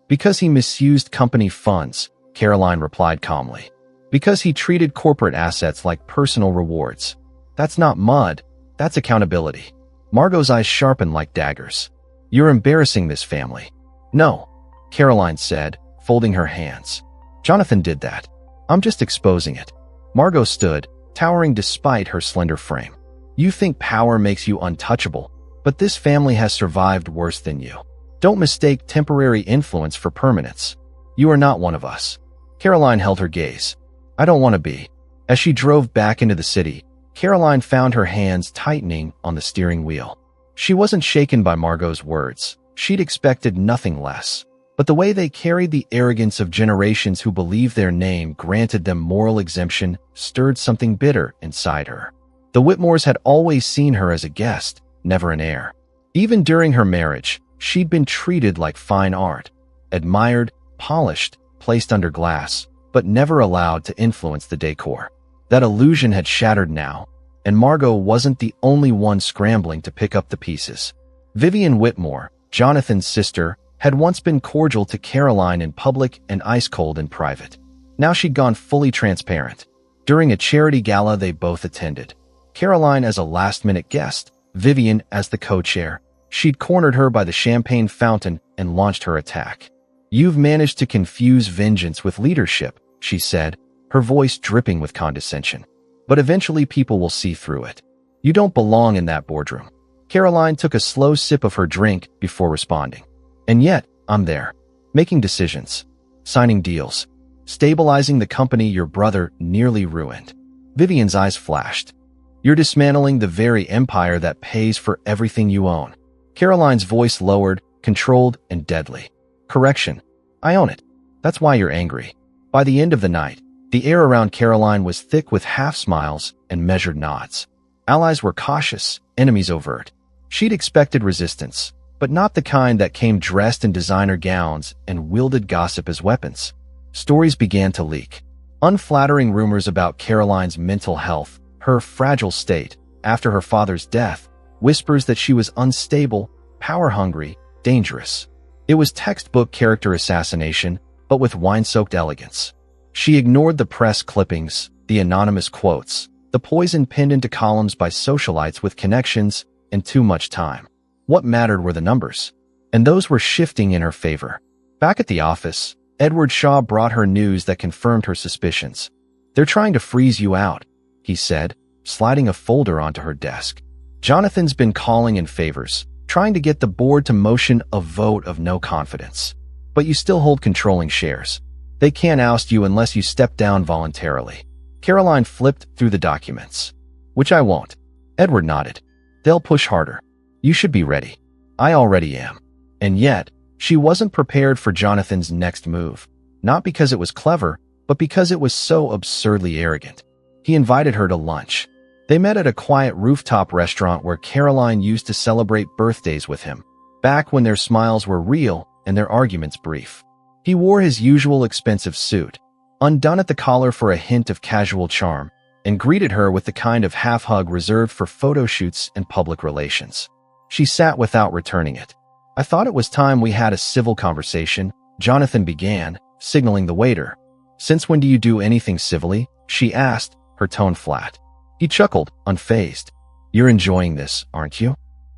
[SPEAKER 1] "Because he misused company funds," Caroline replied calmly. "Because he treated corporate assets like personal rewards. That's not mud, that's accountability." Margot's eyes sharpened like daggers. "You're embarrassing this family." "No," Caroline said, folding her hands. "Jonathan did that. I'm just exposing it." Margot stood, towering despite her slender frame. "You think power makes you untouchable, but this family has survived worse than you. Don't mistake temporary influence for permanence. You are not one of us." Caroline held her gaze. "I don't want to be." As she drove back into the city, Caroline found her hands tightening on the steering wheel. She wasn't shaken by Margot's words. She'd expected nothing less. But the way they carried the arrogance of generations who believed their name granted them moral exemption stirred something bitter inside her. The Whitmores had always seen her as a guest, never an heir. Even during her marriage, she'd been treated like fine art, admired, polished, placed under glass, but never allowed to influence the decor. That illusion had shattered now, and Margot wasn't the only one scrambling to pick up the pieces. Vivian Whitmore, Jonathan's sister, had once been cordial to Caroline in public and ice-cold in private. Now she'd gone fully transparent. During a charity gala they both attended, Caroline as a last-minute guest, Vivian as the co-chair, she'd cornered her by the champagne fountain and launched her attack. "You've managed to confuse vengeance with leadership," she said, her voice dripping with condescension. "But eventually people will see through it. You don't belong in that boardroom." Caroline took a slow sip of her drink before responding. "And yet, I'm there, making decisions, signing deals, stabilizing the company your brother nearly ruined." Vivian's eyes flashed. "You're dismantling the very empire that pays for everything you own." Caroline's voice lowered, controlled and deadly. "Correction. I own it. That's why you're angry." By the end of the night, the air around Caroline was thick with half-smiles and measured nods. Allies were cautious, enemies overt. She'd expected resistance, but not the kind that came dressed in designer gowns and wielded gossip as weapons. Stories began to leak. Unflattering rumors about Caroline's mental health, her fragile state after her father's death, whispers that she was unstable, power-hungry, dangerous. It was textbook character assassination, but with wine-soaked elegance. She ignored the press clippings, the anonymous quotes, the poison pinned into columns by socialites with connections and too much time. What mattered were the numbers, and those were shifting in her favor. Back at the office, Edward Shaw brought her news that confirmed her suspicions. "They're trying to freeze you out," he said, sliding a folder onto her desk. "Jonathan's been calling in favors, trying to get the board to motion a vote of no confidence. But you still hold controlling shares. They can't oust you unless you step down voluntarily." Caroline flipped through the documents. "Which I won't." Edward nodded. "They'll push harder. You should be ready." "I already am." And yet, she wasn't prepared for Jonathan's next move. Not because it was clever, but because it was so absurdly arrogant. He invited her to lunch. They met at a quiet rooftop restaurant where Caroline used to celebrate birthdays with him, back when their smiles were real and their arguments brief. He wore his usual expensive suit, undone at the collar for a hint of casual charm, and greeted her with the kind of half-hug reserved for photo shoots and public relations. She sat without returning it. "I thought it was time we had a civil conversation," Jonathan began, signaling the waiter. "Since when do you do anything civilly?" she asked, her tone flat. He chuckled, unfazed. "You're enjoying this, aren't you?"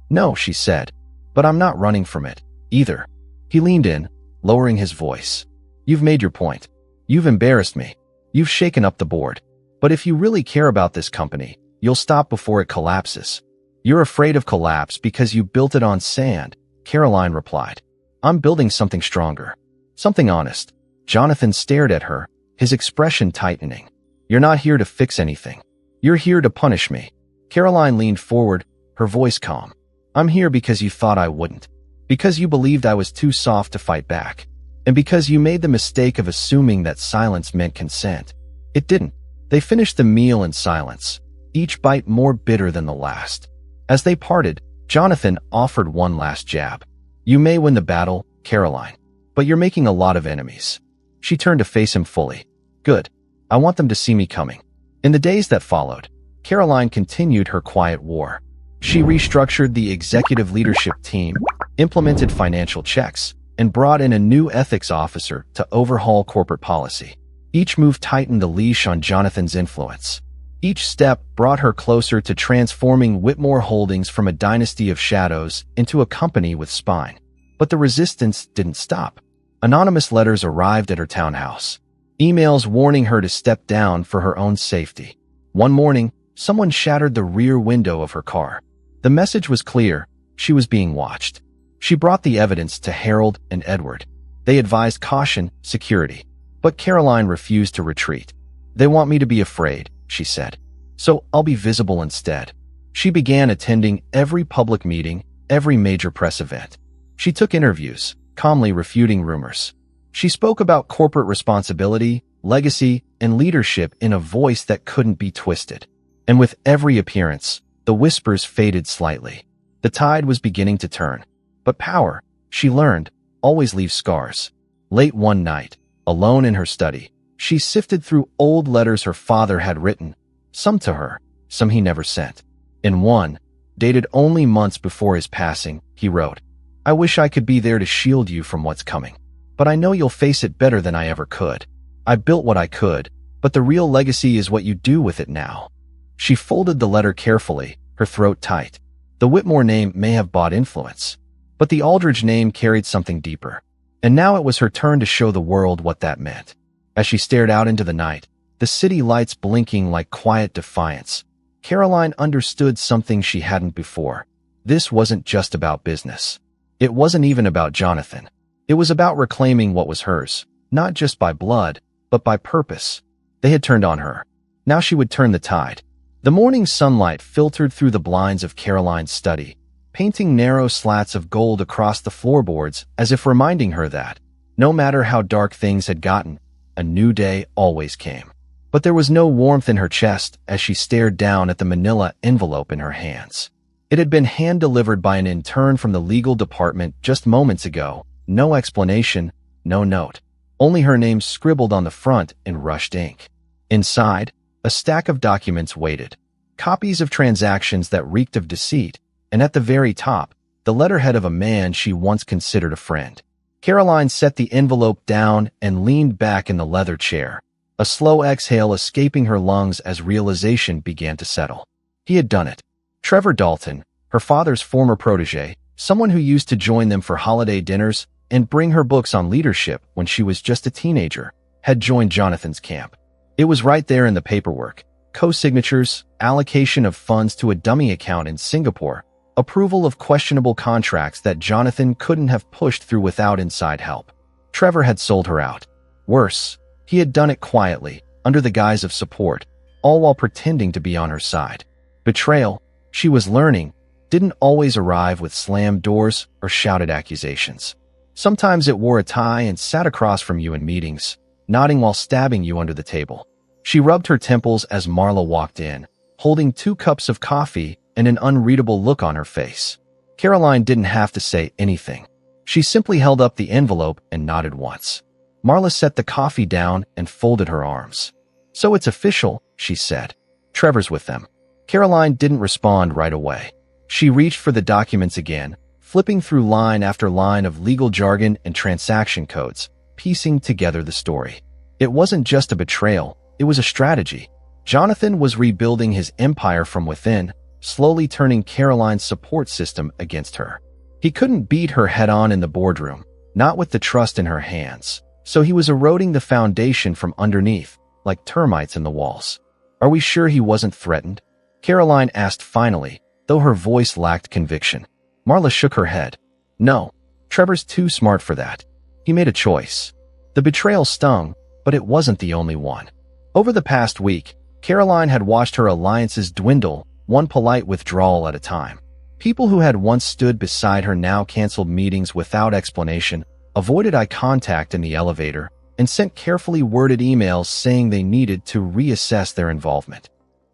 [SPEAKER 1] "No," she said. But I'm not running from it, either. He leaned in, lowering his voice. You've made your point. You've embarrassed me. You've shaken up the board. But if you really care about this company, you'll stop before it collapses. You're afraid of collapse because you built it on sand, Caroline replied. I'm building something stronger. Something honest. Jonathan stared at her, his expression tightening. You're not here to fix anything. You're here to punish me. Caroline leaned forward, her voice calm. I'm here because you thought I wouldn't. Because you believed I was too soft to fight back. And because you made the mistake of assuming that silence meant consent. It didn't. They finished the meal in silence, each bite more bitter than the last. As they parted, Jonathan offered one last jab. You may win the battle, Caroline, but you're making a lot of enemies. She turned to face him fully. Good. I want them to see me coming. In the days that followed, Caroline continued her quiet war. She restructured the executive leadership team, implemented financial checks, and brought in a new ethics officer to overhaul corporate policy. Each move tightened the leash on Jonathan's influence. Each step brought her closer to transforming Whitmore Holdings from a dynasty of shadows into a company with spine. But the resistance didn't stop. Anonymous letters arrived at her townhouse. Emails warning her to step down for her own safety. One morning, someone shattered the rear window of her car. The message was clear. She was being watched. She brought the evidence to Harold and Edward. They advised caution, security. But Caroline refused to retreat. They want me to be afraid, she said. So I'll be visible instead. She began attending every public meeting, every major press event. She took interviews, calmly refuting rumors. She spoke about corporate responsibility, legacy, and leadership in a voice that couldn't be twisted. And with every appearance, the whispers faded slightly. The tide was beginning to turn. But power, she learned, always leaves scars. Late one night, alone in her study, she sifted through old letters her father had written, some to her, some he never sent. In one, dated only months before his passing, he wrote, I wish I could be there to shield you from what's coming. But I know you'll face it better than I ever could. I built what I could, but the real legacy is what you do with it now. She folded the letter carefully, her throat tight. The Whitmore name may have bought influence, but the Aldridge name carried something deeper. And now it was her turn to show the world what that meant. As she stared out into the night, the city lights blinking like quiet defiance, Caroline understood something she hadn't before. This wasn't just about business. It wasn't even about Jonathan. It was about reclaiming what was hers, not just by blood, but by purpose. They had turned on her. Now she would turn the tide. The morning sunlight filtered through the blinds of Caroline's study, painting narrow slats of gold across the floorboards as if reminding her that, no matter how dark things had gotten, a new day always came. But there was no warmth in her chest as she stared down at the manila envelope in her hands. It had been hand-delivered by an intern from the legal department just moments ago. No explanation, no note. Only her name scribbled on the front in rushed ink. Inside, a stack of documents waited. Copies of transactions that reeked of deceit, and at the very top, the letterhead of a man she once considered a friend. Caroline set the envelope down and leaned back in the leather chair, a slow exhale escaping her lungs as realization began to settle. He had done it. Trevor Dalton, her father's former protege, someone who used to join them for holiday dinners and bring her books on leadership when she was just a teenager, had joined Jonathan's camp. It was right there in the paperwork. Co-signatures, allocation of funds to a dummy account in Singapore, approval of questionable contracts that Jonathan couldn't have pushed through without inside help. Trevor had sold her out. Worse, he had done it quietly, under the guise of support, all while pretending to be on her side. Betrayal, she was learning, didn't always arrive with slammed doors or shouted accusations. Sometimes it wore a tie and sat across from you in meetings, nodding while stabbing you under the table. She rubbed her temples as Marla walked in, holding 2 cups of coffee and an unreadable look on her face. Caroline didn't have to say anything. She simply held up the envelope and nodded once. Marla set the coffee down and folded her arms. So it's official, she said. Trevor's with them. Caroline didn't respond right away. She reached for the documents again, flipping through line after line of legal jargon and transaction codes, piecing together the story. It wasn't just a betrayal, it was a strategy. Jonathan was rebuilding his empire from within, slowly turning Caroline's support system against her. He couldn't beat her head-on in the boardroom, not with the trust in her hands, so he was eroding the foundation from underneath, like termites in the walls. Are we sure he wasn't threatened? Caroline asked finally, though her voice lacked conviction. Marla shook her head. No, Trevor's too smart for that. He made a choice. The betrayal stung, but it wasn't the only one. Over the past week, Caroline had watched her alliances dwindle, one polite withdrawal at a time. People who had once stood beside her now canceled meetings without explanation, avoided eye contact in the elevator, and sent carefully worded emails saying they needed to reassess their involvement.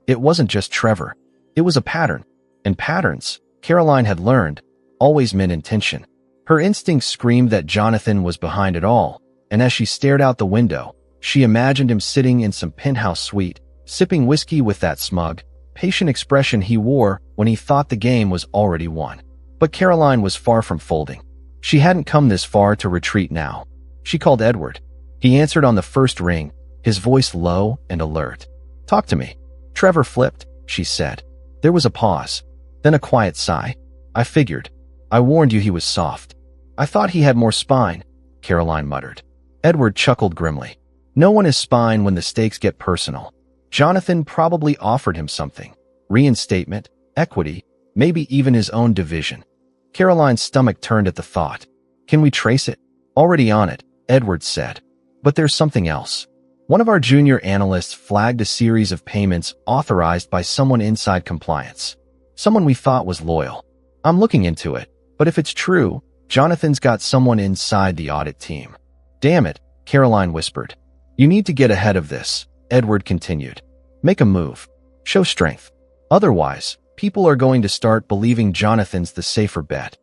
[SPEAKER 1] It wasn't just Trevor. It was a pattern. And patterns, Caroline had learned, always meant intention. Her instincts screamed that Jonathan was behind it all, and as she stared out the window, she imagined him sitting in some penthouse suite, sipping whiskey with that smug, patient expression he wore when he thought the game was already won. But Caroline was far from folding. She hadn't come this far to retreat now. She called Edward. He answered on the first ring, his voice low and alert. Talk to me. Trevor flipped, she said. There was a pause, then a quiet sigh. I figured. I warned you he was soft. I thought he had more spine, Caroline muttered. Edward chuckled grimly. No one is spine when the stakes get personal. Jonathan probably offered him something. Reinstatement, equity, maybe even his own division. Caroline's stomach turned at the thought. Can we trace it? Already on it, Edward said. But there's something else. One of our junior analysts flagged a series of payments authorized by someone inside compliance. Someone we thought was loyal. I'm looking into it, but if it's true, Jonathan's got someone inside the audit team. Damn it, Caroline whispered. You need to get ahead of this, Edward continued. Make a move. Show strength. Otherwise, people are going to start believing Jonathan's the safer bet.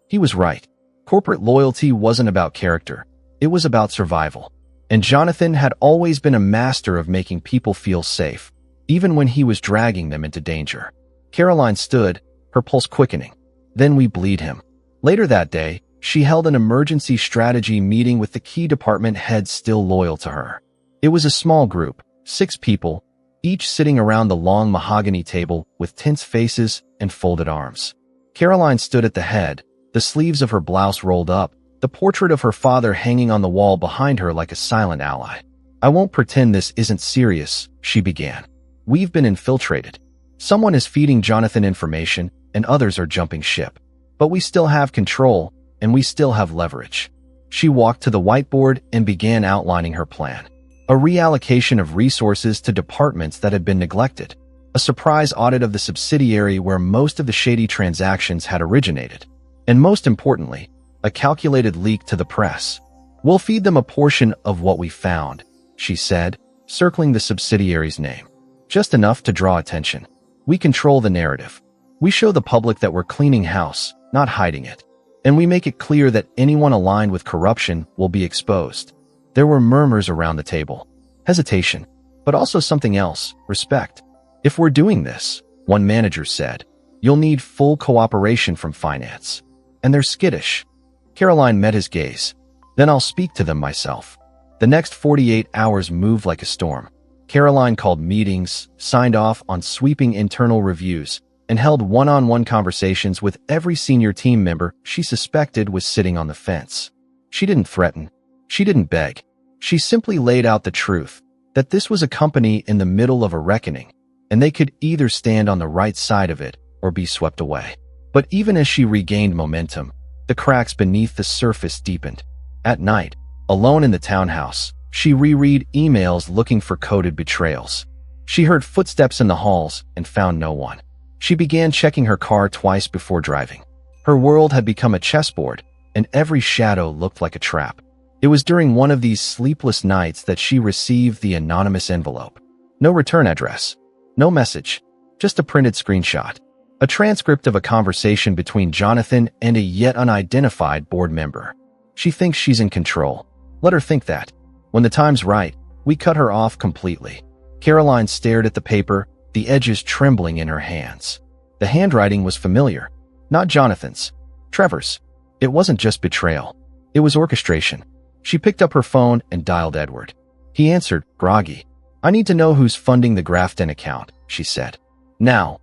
[SPEAKER 1] He was right. Corporate loyalty wasn't about character. It was about survival. And Jonathan had always been a master of making people feel safe, even when he was dragging them into danger. Caroline stood, her pulse quickening. Then we bleed him. Later that day, she held an emergency strategy meeting with the key department heads still loyal to her. It was a small group, 6 people, each sitting around the long mahogany table with tense faces and folded arms. Caroline stood at the head, the sleeves of her blouse rolled up, the portrait of her father hanging on the wall behind her like a silent ally. I won't pretend this isn't serious, she began. We've been infiltrated. Someone is feeding Jonathan information, and others are jumping ship. But we still have control, and we still have leverage. She walked to the whiteboard and began outlining her plan. A reallocation of resources to departments that had been neglected. A surprise audit of the subsidiary where most of the shady transactions had originated. And most importantly, a calculated leak to the press. We'll feed them a portion of what we found, she said, circling the subsidiary's name. Just enough to draw attention. We control the narrative. We show the public that we're cleaning house, not hiding it. And we make it clear that anyone aligned with corruption will be exposed. There were murmurs around the table. Hesitation. But also something else, respect. If we're doing this, one manager said, you'll need full cooperation from finance. And they're skittish. Caroline met his gaze. Then I'll speak to them myself. The next 48 hours moved like a storm. Caroline called meetings, signed off on sweeping internal reviews, and held one-on-one conversations with every senior team member she suspected was sitting on the fence. She didn't threaten. She didn't beg. She simply laid out the truth, that this was a company in the middle of a reckoning, and they could either stand on the right side of it or be swept away. But even as she regained momentum, the cracks beneath the surface deepened. At night, alone in the townhouse, she reread emails looking for coded betrayals. She heard footsteps in the halls and found no one. She began checking her car twice before driving. Her world had become a chessboard, and every shadow looked like a trap. It was during one of these sleepless nights that she received the anonymous envelope. No return address. No message. Just a printed screenshot. A transcript of a conversation between Jonathan and a yet unidentified board member. She thinks she's in control. Let her think that. When the time's right, we cut her off completely. Caroline stared at the paper, the edges trembling in her hands. The handwriting was familiar. Not Jonathan's. Trevor's. It wasn't just betrayal. It was orchestration. She picked up her phone and dialed Edward. He answered, groggy. I need to know who's funding the Grafton account, she said. Now.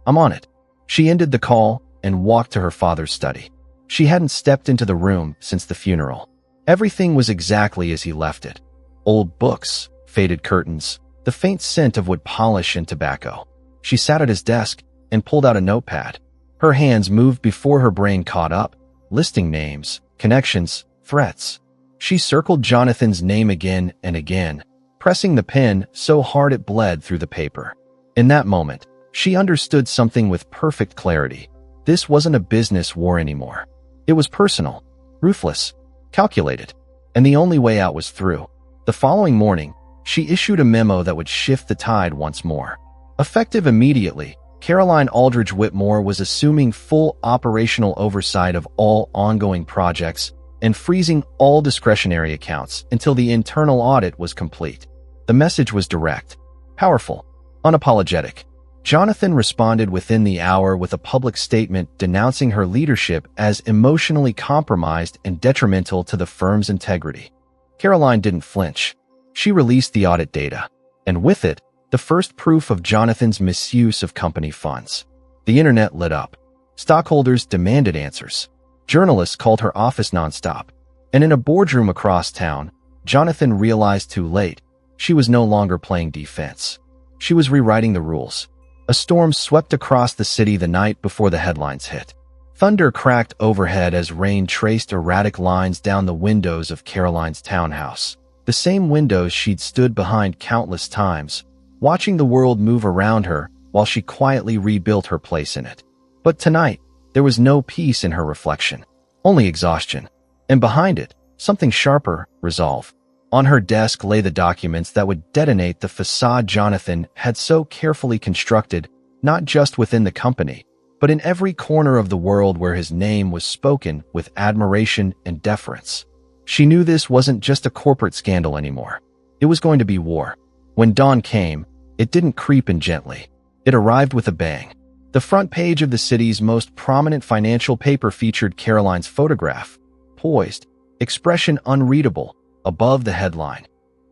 [SPEAKER 1] I'm on it. She ended the call and walked to her father's study. She hadn't stepped into the room since the funeral. Everything was exactly as he left it. Old books, faded curtains, the faint scent of wood polish and tobacco. She sat at his desk and pulled out a notepad. Her hands moved before her brain caught up, listing names, connections, threats. She circled Jonathan's name again and again, pressing the pen so hard it bled through the paper. In that moment, she understood something with perfect clarity. This wasn't a business war anymore. It was personal, ruthless, calculated, and the only way out was through. The following morning, she issued a memo that would shift the tide once more. Effective immediately, Caroline Aldridge Whitmore was assuming full operational oversight of all ongoing projects and freezing all discretionary accounts until the internal audit was complete. The message was direct, powerful, unapologetic. Jonathan responded within the hour with a public statement denouncing her leadership as emotionally compromised and detrimental to the firm's integrity. Caroline didn't flinch. She released the audit data, and with it, the first proof of Jonathan's misuse of company funds. The internet lit up. Stockholders demanded answers. Journalists called her office nonstop. And in a boardroom across town, Jonathan realized too late, she was no longer playing defense. She was rewriting the rules. A storm swept across the city the night before the headlines hit. Thunder cracked overhead as rain traced erratic lines down the windows of Caroline's townhouse. The same windows she'd stood behind countless times, watching the world move around her while she quietly rebuilt her place in it. But tonight, there was no peace in her reflection, only exhaustion. And behind it, something sharper, resolve. On her desk lay the documents that would detonate the facade Jonathan had so carefully constructed, not just within the company, but in every corner of the world where his name was spoken with admiration and deference. She knew this wasn't just a corporate scandal anymore. It was going to be war. When dawn came, it didn't creep in gently. It arrived with a bang. The front page of the city's most prominent financial paper featured Caroline's photograph, poised, expression unreadable, above the headline.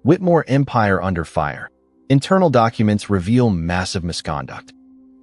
[SPEAKER 1] Whitmore Empire under fire. Internal documents reveal massive misconduct.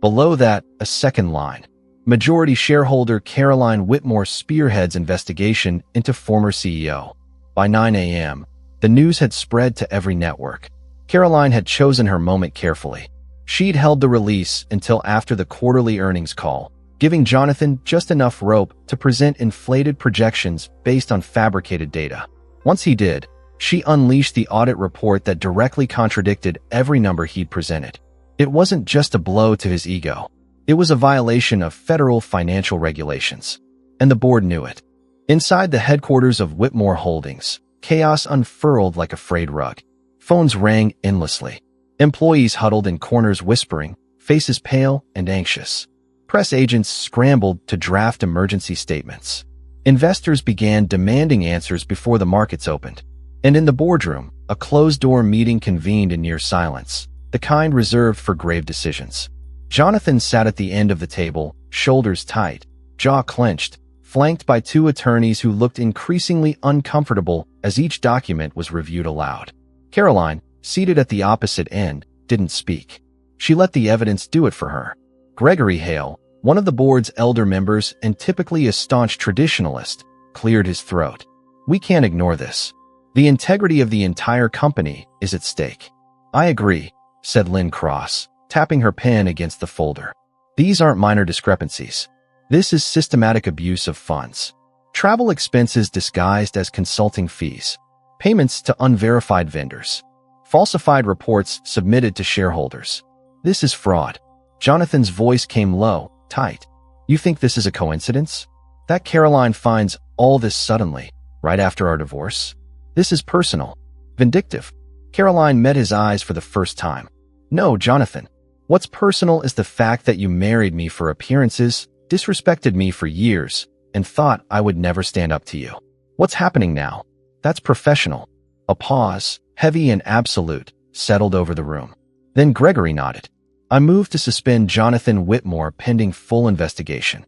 [SPEAKER 1] Below that, a second line. Majority shareholder Caroline Whitmore spearheads investigation into former CEO. By 9 a.m., the news had spread to every network. Caroline had chosen her moment carefully. She'd held the release until after the quarterly earnings call, giving Jonathan just enough rope to present inflated projections based on fabricated data. Once he did, she unleashed the audit report that directly contradicted every number he'd presented. It wasn't just a blow to his ego. It was a violation of federal financial regulations. And the board knew it. Inside the headquarters of Whitmore Holdings, chaos unfurled like a frayed rug. Phones rang endlessly. Employees huddled in corners whispering, faces pale and anxious. Press agents scrambled to draft emergency statements. Investors began demanding answers before the markets opened. And in the boardroom, a closed-door meeting convened in near silence, the kind reserved for grave decisions. Jonathan sat at the end of the table, shoulders tight, jaw clenched, flanked by two attorneys who looked increasingly uncomfortable as each document was reviewed aloud. Caroline, seated at the opposite end, didn't speak. She let the evidence do it for her. Gregory Hale, one of the board's elder members and typically a staunch traditionalist, cleared his throat. "We can't ignore this. The integrity of the entire company is at stake." "I agree," said Lynn Cross, tapping her pen against the folder. "These aren't minor discrepancies. This is systematic abuse of funds. Travel expenses disguised as consulting fees, payments to unverified vendors, falsified reports submitted to shareholders. This is fraud." Jonathan's voice came low, tight. "You think this is a coincidence? That Caroline finds all this suddenly, right after our divorce? This is personal, vindictive." Caroline met his eyes for the first time. "No, Jonathan. What's personal is the fact that you married me for appearances, disrespected me for years, and thought I would never stand up to you. What's happening now? That's professional." A pause, heavy and absolute, settled over the room. Then Gregory nodded. "I move to suspend Jonathan Whitmore pending full investigation."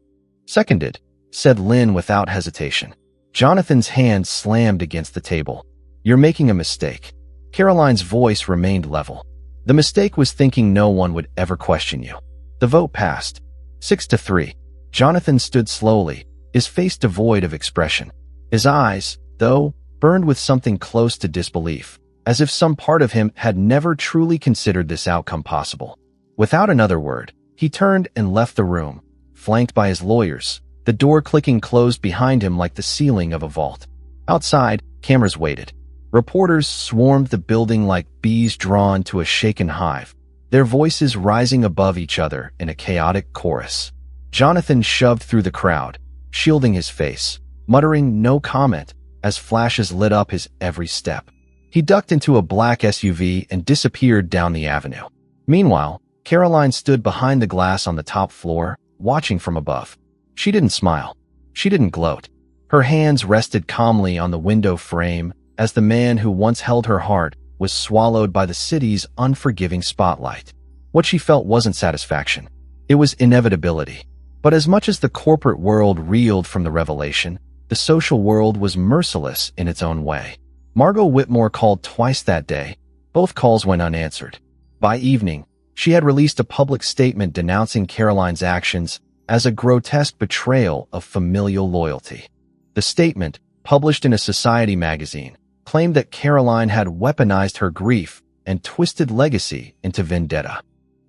[SPEAKER 1] "Seconded," said Lynn without hesitation. Jonathan's hand slammed against the table. "You're making a mistake." Caroline's voice remained level. "The mistake was thinking no one would ever question you." The vote passed. 6-3. Jonathan stood slowly, his face devoid of expression. His eyes, though, burned with something close to disbelief, as if some part of him had never truly considered this outcome possible. Without another word, he turned and left the room, flanked by his lawyers, the door clicking closed behind him like the ceiling of a vault. Outside, cameras waited. Reporters swarmed the building like bees drawn to a shaken hive, their voices rising above each other in a chaotic chorus. Jonathan shoved through the crowd, shielding his face, muttering no comment as flashes lit up his every step. He ducked into a black SUV and disappeared down the avenue. Meanwhile, Caroline stood behind the glass on the top floor, watching from above. She didn't smile. She didn't gloat. Her hands rested calmly on the window frame as the man who once held her heart was swallowed by the city's unforgiving spotlight. What she felt wasn't satisfaction. It was inevitability. But as much as the corporate world reeled from the revelation, the social world was merciless in its own way. Margot Whitmore called twice that day. Both calls went unanswered. By evening, she had released a public statement denouncing Caroline's actions as a grotesque betrayal of familial loyalty. The statement, published in a society magazine, claimed that Caroline had weaponized her grief and twisted legacy into vendetta.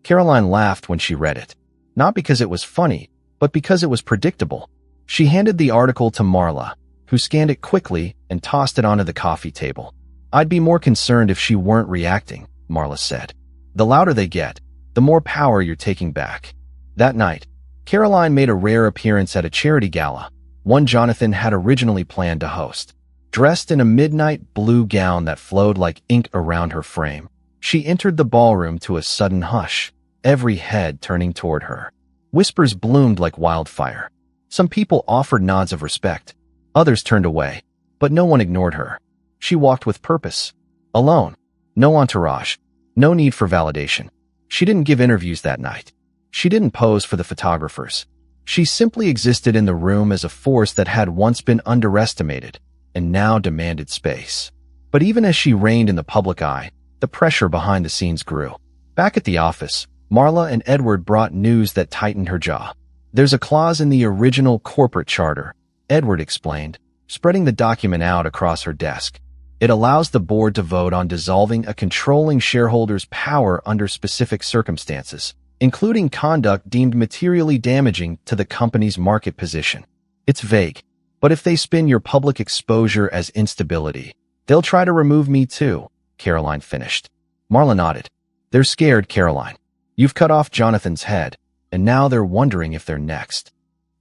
[SPEAKER 1] Caroline laughed when she read it, not because it was funny, but because it was predictable. She handed the article to Marla, who scanned it quickly and tossed it onto the coffee table. "I'd be more concerned if she weren't reacting," Marla said. "The louder they get, the more power you're taking back." That night, Caroline made a rare appearance at a charity gala, one Jonathan had originally planned to host. Dressed in a midnight blue gown that flowed like ink around her frame, she entered the ballroom to a sudden hush, every head turning toward her. Whispers bloomed like wildfire. Some people offered nods of respect. Others turned away, but no one ignored her. She walked with purpose. Alone. No entourage. No need for validation. She didn't give interviews that night. She didn't pose for the photographers. She simply existed in the room as a force that had once been underestimated and now demanded space. But even as she reigned in the public eye, the pressure behind the scenes grew. Back at the office, Marla and Edward brought news that tightened her jaw. "There's a clause in the original corporate charter," Edward explained, spreading the document out across her desk. "It allows the board to vote on dissolving a controlling shareholder's power under specific circumstances, including conduct deemed materially damaging to the company's market position. It's vague, but if they spin your public exposure as instability, they'll try to remove me too," Caroline finished. Marla nodded. "They're scared, Caroline. You've cut off Jonathan's head, and now they're wondering if they're next."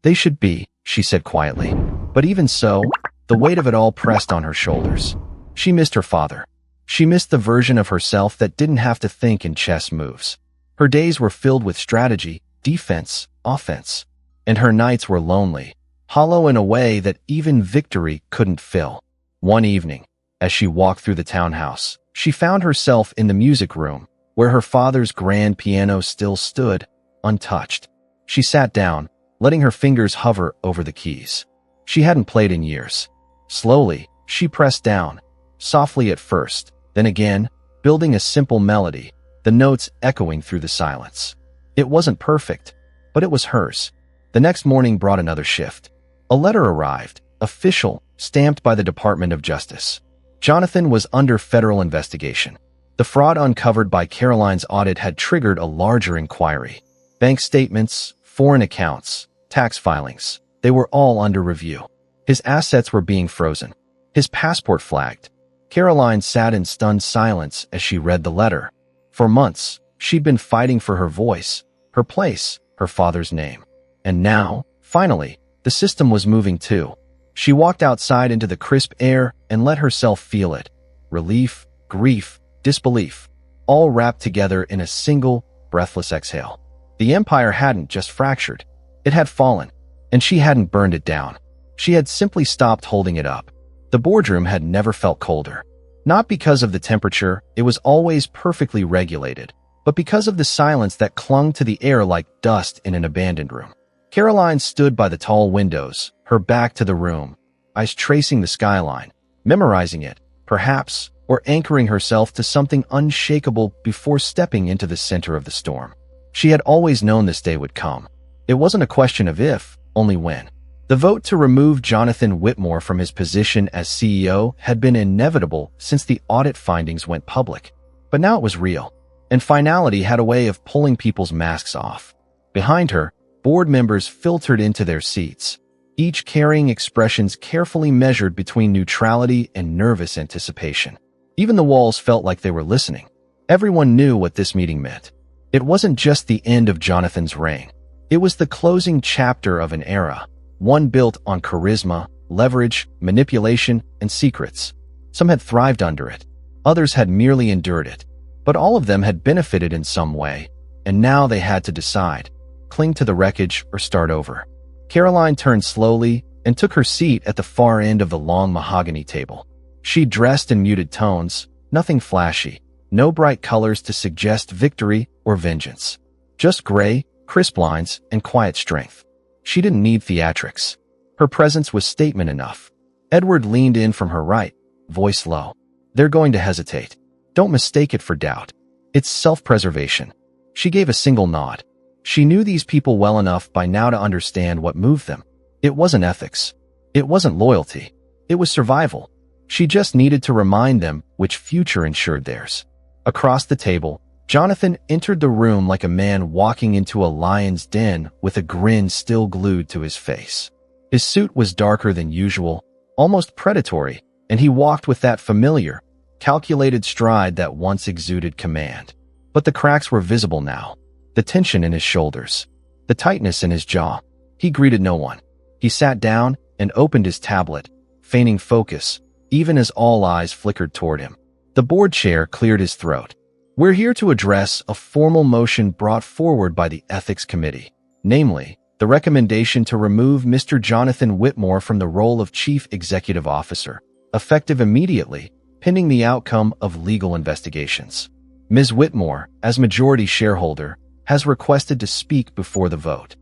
[SPEAKER 1] "They should be," she said quietly. But even so, the weight of it all pressed on her shoulders. She missed her father. She missed the version of herself that didn't have to think in chess moves. Her days were filled with strategy, defense, offense. And her nights were lonely, hollow in a way that even victory couldn't fill. One evening, as she walked through the townhouse, she found herself in the music room, where her father's grand piano still stood, untouched. She sat down, letting her fingers hover over the keys. She hadn't played in years. Slowly, she pressed down, softly at first, then again, building a simple melody, the notes echoing through the silence. It wasn't perfect, but it was hers. The next morning brought another shift. A letter arrived, official, stamped by the Department of Justice. Jonathan was under federal investigation. The fraud uncovered by Caroline's audit had triggered a larger inquiry. Bank statements, foreign accounts, tax filings, they were all under review. His assets were being frozen. His passport flagged. Caroline sat in stunned silence as she read the letter. For months, she'd been fighting for her voice, her place, her father's name. And now, finally, the system was moving too. She walked outside into the crisp air and let herself feel it. Relief, grief, disbelief, all wrapped together in a single, breathless exhale. The empire hadn't just fractured. It had fallen, and she hadn't burned it down. She had simply stopped holding it up. The boardroom had never felt colder. Not because of the temperature, it was always perfectly regulated, but because of the silence that clung to the air like dust in an abandoned room. Caroline stood by the tall windows, her back to the room, eyes tracing the skyline, memorizing it, perhaps, or anchoring herself to something unshakable before stepping into the center of the storm. She had always known this day would come. It wasn't a question of if, only when. The vote to remove Jonathan Whitmore from his position as CEO had been inevitable since the audit findings went public. But now it was real, and finality had a way of pulling people's masks off. Behind her, board members filtered into their seats, each carrying expressions carefully measured between neutrality and nervous anticipation. Even the walls felt like they were listening. Everyone knew what this meeting meant. It wasn't just the end of Jonathan's reign. It was the closing chapter of an era, one built on charisma, leverage, manipulation, and secrets. Some had thrived under it. Others had merely endured it. But all of them had benefited in some way, and now they had to decide, cling to the wreckage or start over. Caroline turned slowly and took her seat at the far end of the long mahogany table. She dressed in muted tones, nothing flashy, no bright colors to suggest victory or vengeance. Just gray, crisp lines, and quiet strength. She didn't need theatrics. Her presence was statement enough. Edward leaned in from her right, voice low. They're going to hesitate. Don't mistake it for doubt. It's self-preservation. She gave a single nod. She knew these people well enough by now to understand what moved them. It wasn't ethics. It wasn't loyalty. It was survival. She just needed to remind them which future ensured theirs. Across the table, Jonathan entered the room like a man walking into a lion's den with a grin still glued to his face. His suit was darker than usual, almost predatory, and he walked with that familiar, calculated stride that once exuded command. But the cracks were visible now. The tension in his shoulders, the tightness in his jaw. He greeted no one. He sat down and opened his tablet, feigning focus, even as all eyes flickered toward him. The board chair cleared his throat. We're here to address a formal motion brought forward by the Ethics Committee, namely, the recommendation to remove Mr. Jonathan Whitmore from the role of Chief Executive Officer, effective immediately, pending the outcome of legal investigations. Ms. Whitmore, as majority shareholder, has requested to speak before the vote.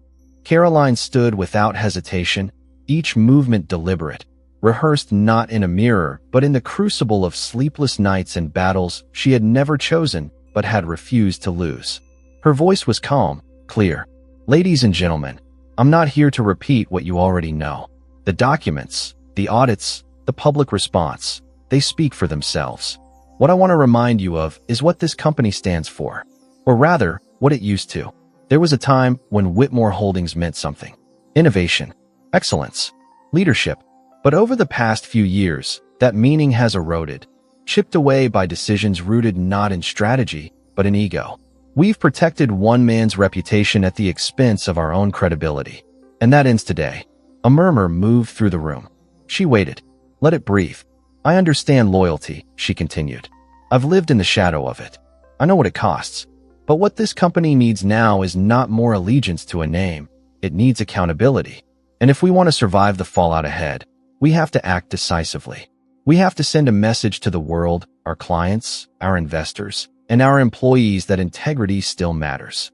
[SPEAKER 1] Caroline stood without hesitation, each movement deliberate, rehearsed not in a mirror but in the crucible of sleepless nights and battles she had never chosen but had refused to lose. Her voice was calm, clear. Ladies and gentlemen, I'm not here to repeat what you already know. The documents, the audits, the public response, they speak for themselves. What I want to remind you of is what this company stands for. Or rather, what it used to. There was a time when Whitmore Holdings meant something. Innovation, excellence, leadership. But over the past few years, that meaning has eroded, chipped away by decisions rooted not in strategy, but in ego. We've protected one man's reputation at the expense of our own credibility. And that ends today. A murmur moved through the room. She waited. Let it breathe. I understand loyalty, she continued. I've lived in the shadow of it. I know what it costs. But what this company needs now is not more allegiance to a name. It needs accountability. And if we want to survive the fallout ahead, we have to act decisively. We have to send a message to the world, our clients, our investors, and our employees that integrity still matters.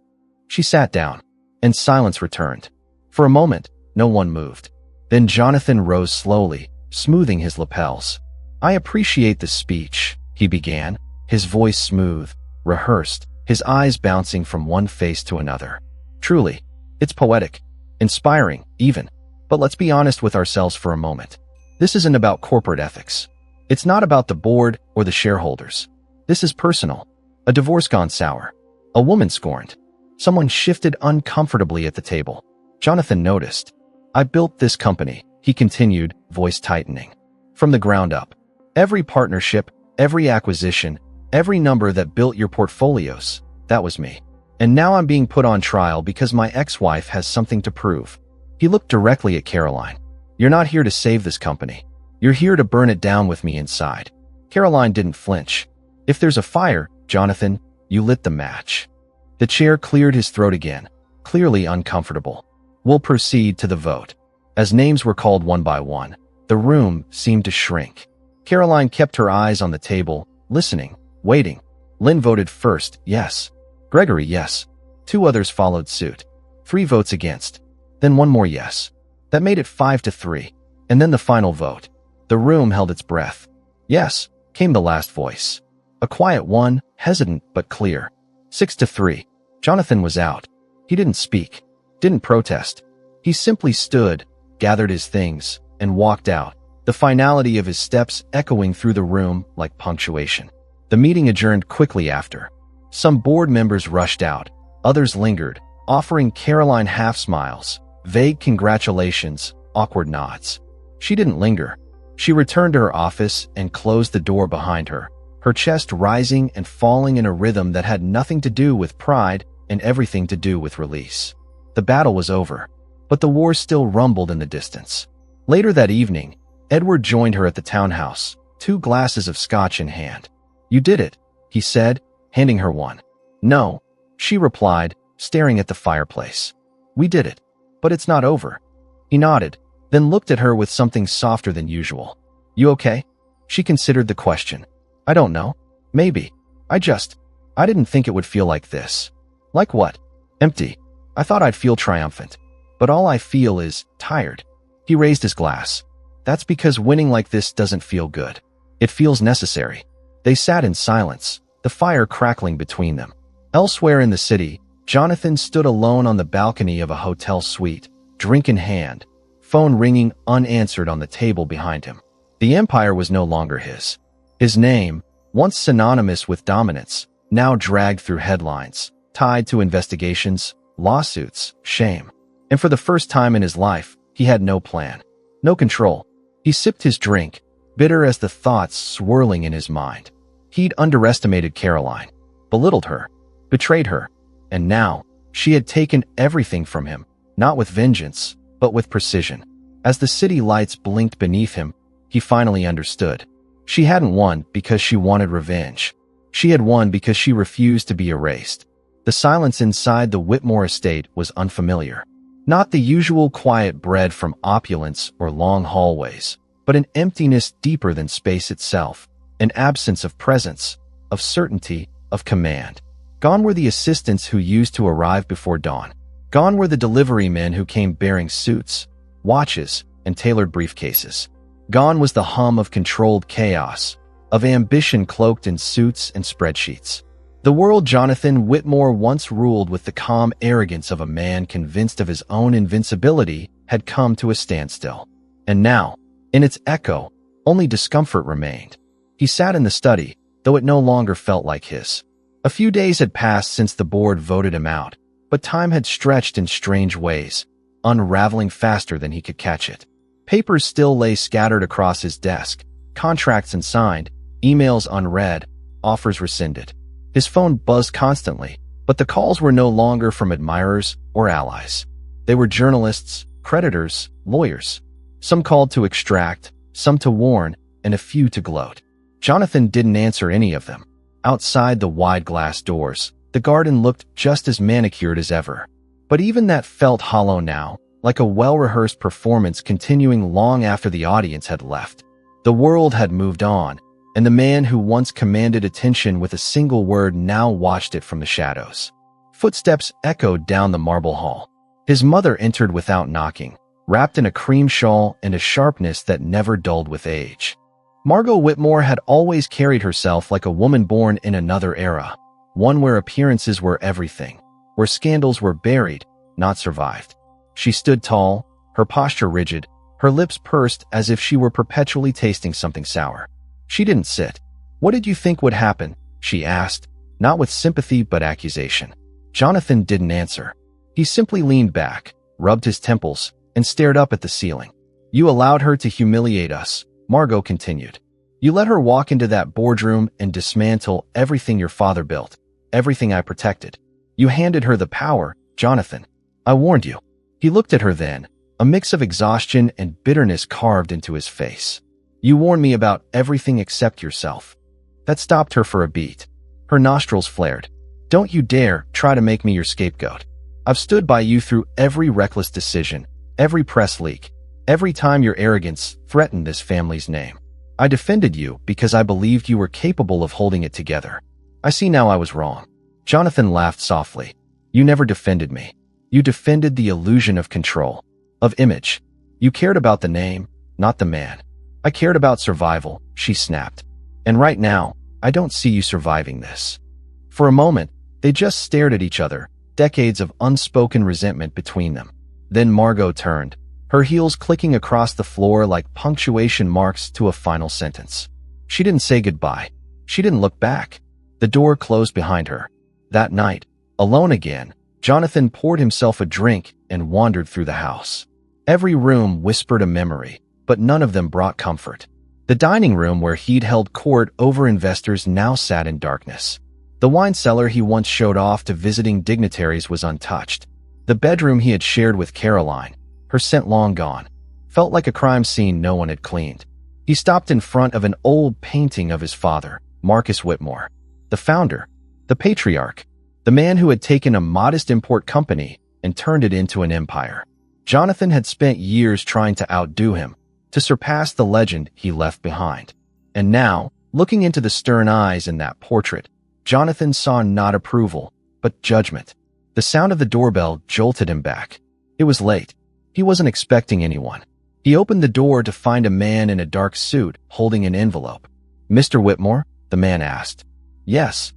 [SPEAKER 1] She sat down, and silence returned. For a moment, no one moved. Then Jonathan rose slowly, smoothing his lapels. I appreciate the speech, he began, his voice smooth, rehearsed, his eyes bouncing from one face to another. Truly, it's poetic, inspiring, even. But let's be honest with ourselves for a moment. This isn't about corporate ethics. It's not about the board or the shareholders. This is personal. A divorce gone sour. A woman scorned. Someone shifted uncomfortably at the table. Jonathan noticed. I built this company, he continued, voice tightening. From the ground up. Every partnership, every acquisition, every number that built your portfolios, that was me. And now I'm being put on trial because my ex-wife has something to prove. He looked directly at Caroline. You're not here to save this company. You're here to burn it down with me inside. Caroline didn't flinch. If there's a fire, Jonathan, you lit the match. The chair cleared his throat again, clearly uncomfortable. We'll proceed to the vote. As names were called one by one, the room seemed to shrink. Caroline kept her eyes on the table, listening, waiting. Lynn voted first, yes. Gregory, yes. 2 others followed suit. 3 votes against. Then 1 more yes. That made it 5-3. And then the final vote. The room held its breath. Yes, came the last voice. A quiet one, hesitant but clear. 6-3. Jonathan was out. He didn't speak. Didn't protest. He simply stood, gathered his things, and walked out, the finality of his steps echoing through the room like punctuation. The meeting adjourned quickly after. Some board members rushed out, others lingered, offering Caroline half-smiles, vague congratulations, awkward nods. She didn't linger. She returned to her office and closed the door behind her, her chest rising and falling in a rhythm that had nothing to do with pride and everything to do with release. The battle was over, but the war still rumbled in the distance. Later that evening, Edward joined her at the townhouse, 2 glasses of scotch in hand. "You did it," he said, handing her one. "No," she replied, staring at the fireplace. "We did it, but it's not over." He nodded, then looked at her with something softer than usual. "You okay?" She considered the question. "I don't know. Maybe. I didn't think it would feel like this." "Like what?" "Empty. I thought I'd feel triumphant. But all I feel is tired." He raised his glass. "That's because winning like this doesn't feel good. It feels necessary." They sat in silence, the fire crackling between them. Elsewhere in the city, Jonathan stood alone on the balcony of a hotel suite, drink in hand, phone ringing unanswered on the table behind him. The empire was no longer his. His name, once synonymous with dominance, now dragged through headlines, tied to investigations, lawsuits, shame. And for the first time in his life, he had no plan, no control. He sipped his drink, bitter as the thoughts swirling in his mind. He'd underestimated Caroline, belittled her, betrayed her, and now she had taken everything from him, not with vengeance, but with precision. As the city lights blinked beneath him, he finally understood. She hadn't won because she wanted revenge. She had won because she refused to be erased. The silence inside the Whitmore estate was unfamiliar. Not the usual quiet bred from opulence or long hallways, but an emptiness deeper than space itself, an absence of presence, of certainty, of command. Gone were the assistants who used to arrive before dawn. Gone were the delivery men who came bearing suits, watches, and tailored briefcases. Gone was the hum of controlled chaos, of ambition cloaked in suits and spreadsheets. The world Jonathan Whitmore once ruled with the calm arrogance of a man convinced of his own invincibility had come to a standstill. And now, in its echo, only discomfort remained. He sat in the study, though it no longer felt like his. A few days had passed since the board voted him out, but time had stretched in strange ways, unraveling faster than he could catch it. Papers still lay scattered across his desk, contracts unsigned, emails unread, offers rescinded. His phone buzzed constantly, but the calls were no longer from admirers or allies. They were journalists, creditors, lawyers. Some called to extract, some to warn, and a few to gloat. Jonathan didn't answer any of them. Outside the wide glass doors, the garden looked just as manicured as ever. But even that felt hollow now, like a well-rehearsed performance continuing long after the audience had left. The world had moved on, and the man who once commanded attention with a single word now watched it from the shadows. Footsteps echoed down the marble hall. His mother entered without knocking, wrapped in a cream shawl and a sharpness that never dulled with age. Margot Whitmore had always carried herself like a woman born in another era, one where appearances were everything, where scandals were buried, not survived. She stood tall, her posture rigid, her lips pursed as if she were perpetually tasting something sour. She didn't sit. "What did you think would happen?" she asked, not with sympathy but accusation. Jonathan didn't answer. He simply leaned back, rubbed his temples, and stared up at the ceiling. "You allowed her to humiliate us," Margot continued. "You let her walk into that boardroom and dismantle everything your father built, everything I protected. You handed her the power, Jonathan. I warned you." He looked at her then, a mix of exhaustion and bitterness carved into his face. "You warned me about everything except yourself." That stopped her for a beat. Her nostrils flared. "Don't you dare try to make me your scapegoat. I've stood by you through every reckless decision, every press leak, every time your arrogance threatened this family's name. I defended you because I believed you were capable of holding it together. I see now I was wrong." Jonathan laughed softly. "You never defended me. You defended the illusion of control, of image. You cared about the name, not the man. I cared about survival," she snapped. "And right now, I don't see you surviving this." For a moment, they just stared at each other, decades of unspoken resentment between them. Then Margot turned, her heels clicking across the floor like punctuation marks to a final sentence. She didn't say goodbye. She didn't look back. The door closed behind her. That night, alone again, Jonathan poured himself a drink and wandered through the house. Every room whispered a memory, but none of them brought comfort. The dining room where he'd held court over investors now sat in darkness. The wine cellar he once showed off to visiting dignitaries was untouched. The bedroom he had shared with Caroline, her scent long gone, felt like a crime scene no one had cleaned. He stopped in front of an old painting of his father, Marcus Whitmore, the founder, the patriarch, the man who had taken a modest import company and turned it into an empire. Jonathan had spent years trying to outdo him, to surpass the legend he left behind. And now, looking into the stern eyes in that portrait, Jonathan saw not approval, but judgment. The sound of the doorbell jolted him back. It was late. He wasn't expecting anyone. He opened the door to find a man in a dark suit holding an envelope. "Mr. Whitmore?" the man asked. "Yes.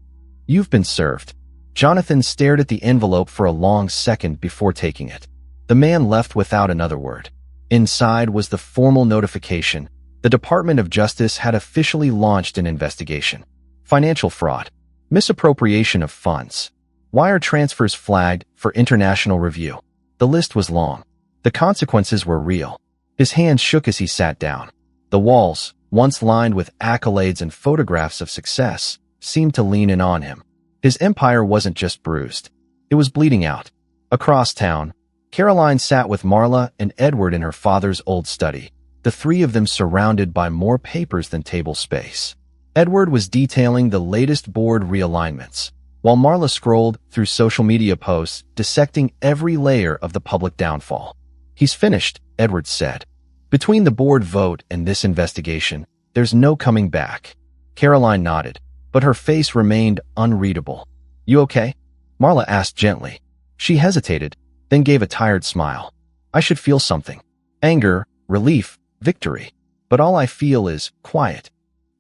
[SPEAKER 1] You've been served." Jonathan stared at the envelope for a long second before taking it. The man left without another word. Inside was the formal notification. The Department of Justice had officially launched an investigation. Financial fraud. Misappropriation of funds. Wire transfers flagged for international review. The list was long. The consequences were real. His hands shook as he sat down. The walls, once lined with accolades and photographs of success, seemed to lean in on him. His empire wasn't just bruised. It was bleeding out. Across town, Caroline sat with Marla and Edward in her father's old study, the three of them surrounded by more papers than table space. Edward was detailing the latest board realignments, while Marla scrolled through social media posts dissecting every layer of the public downfall. "He's finished," Edward said. "Between the board vote and this investigation, there's no coming back." Caroline nodded, but her face remained unreadable. "You okay?" Marla asked gently. She hesitated, then gave a tired smile. "I should feel something. Anger, relief, victory. But all I feel is quiet."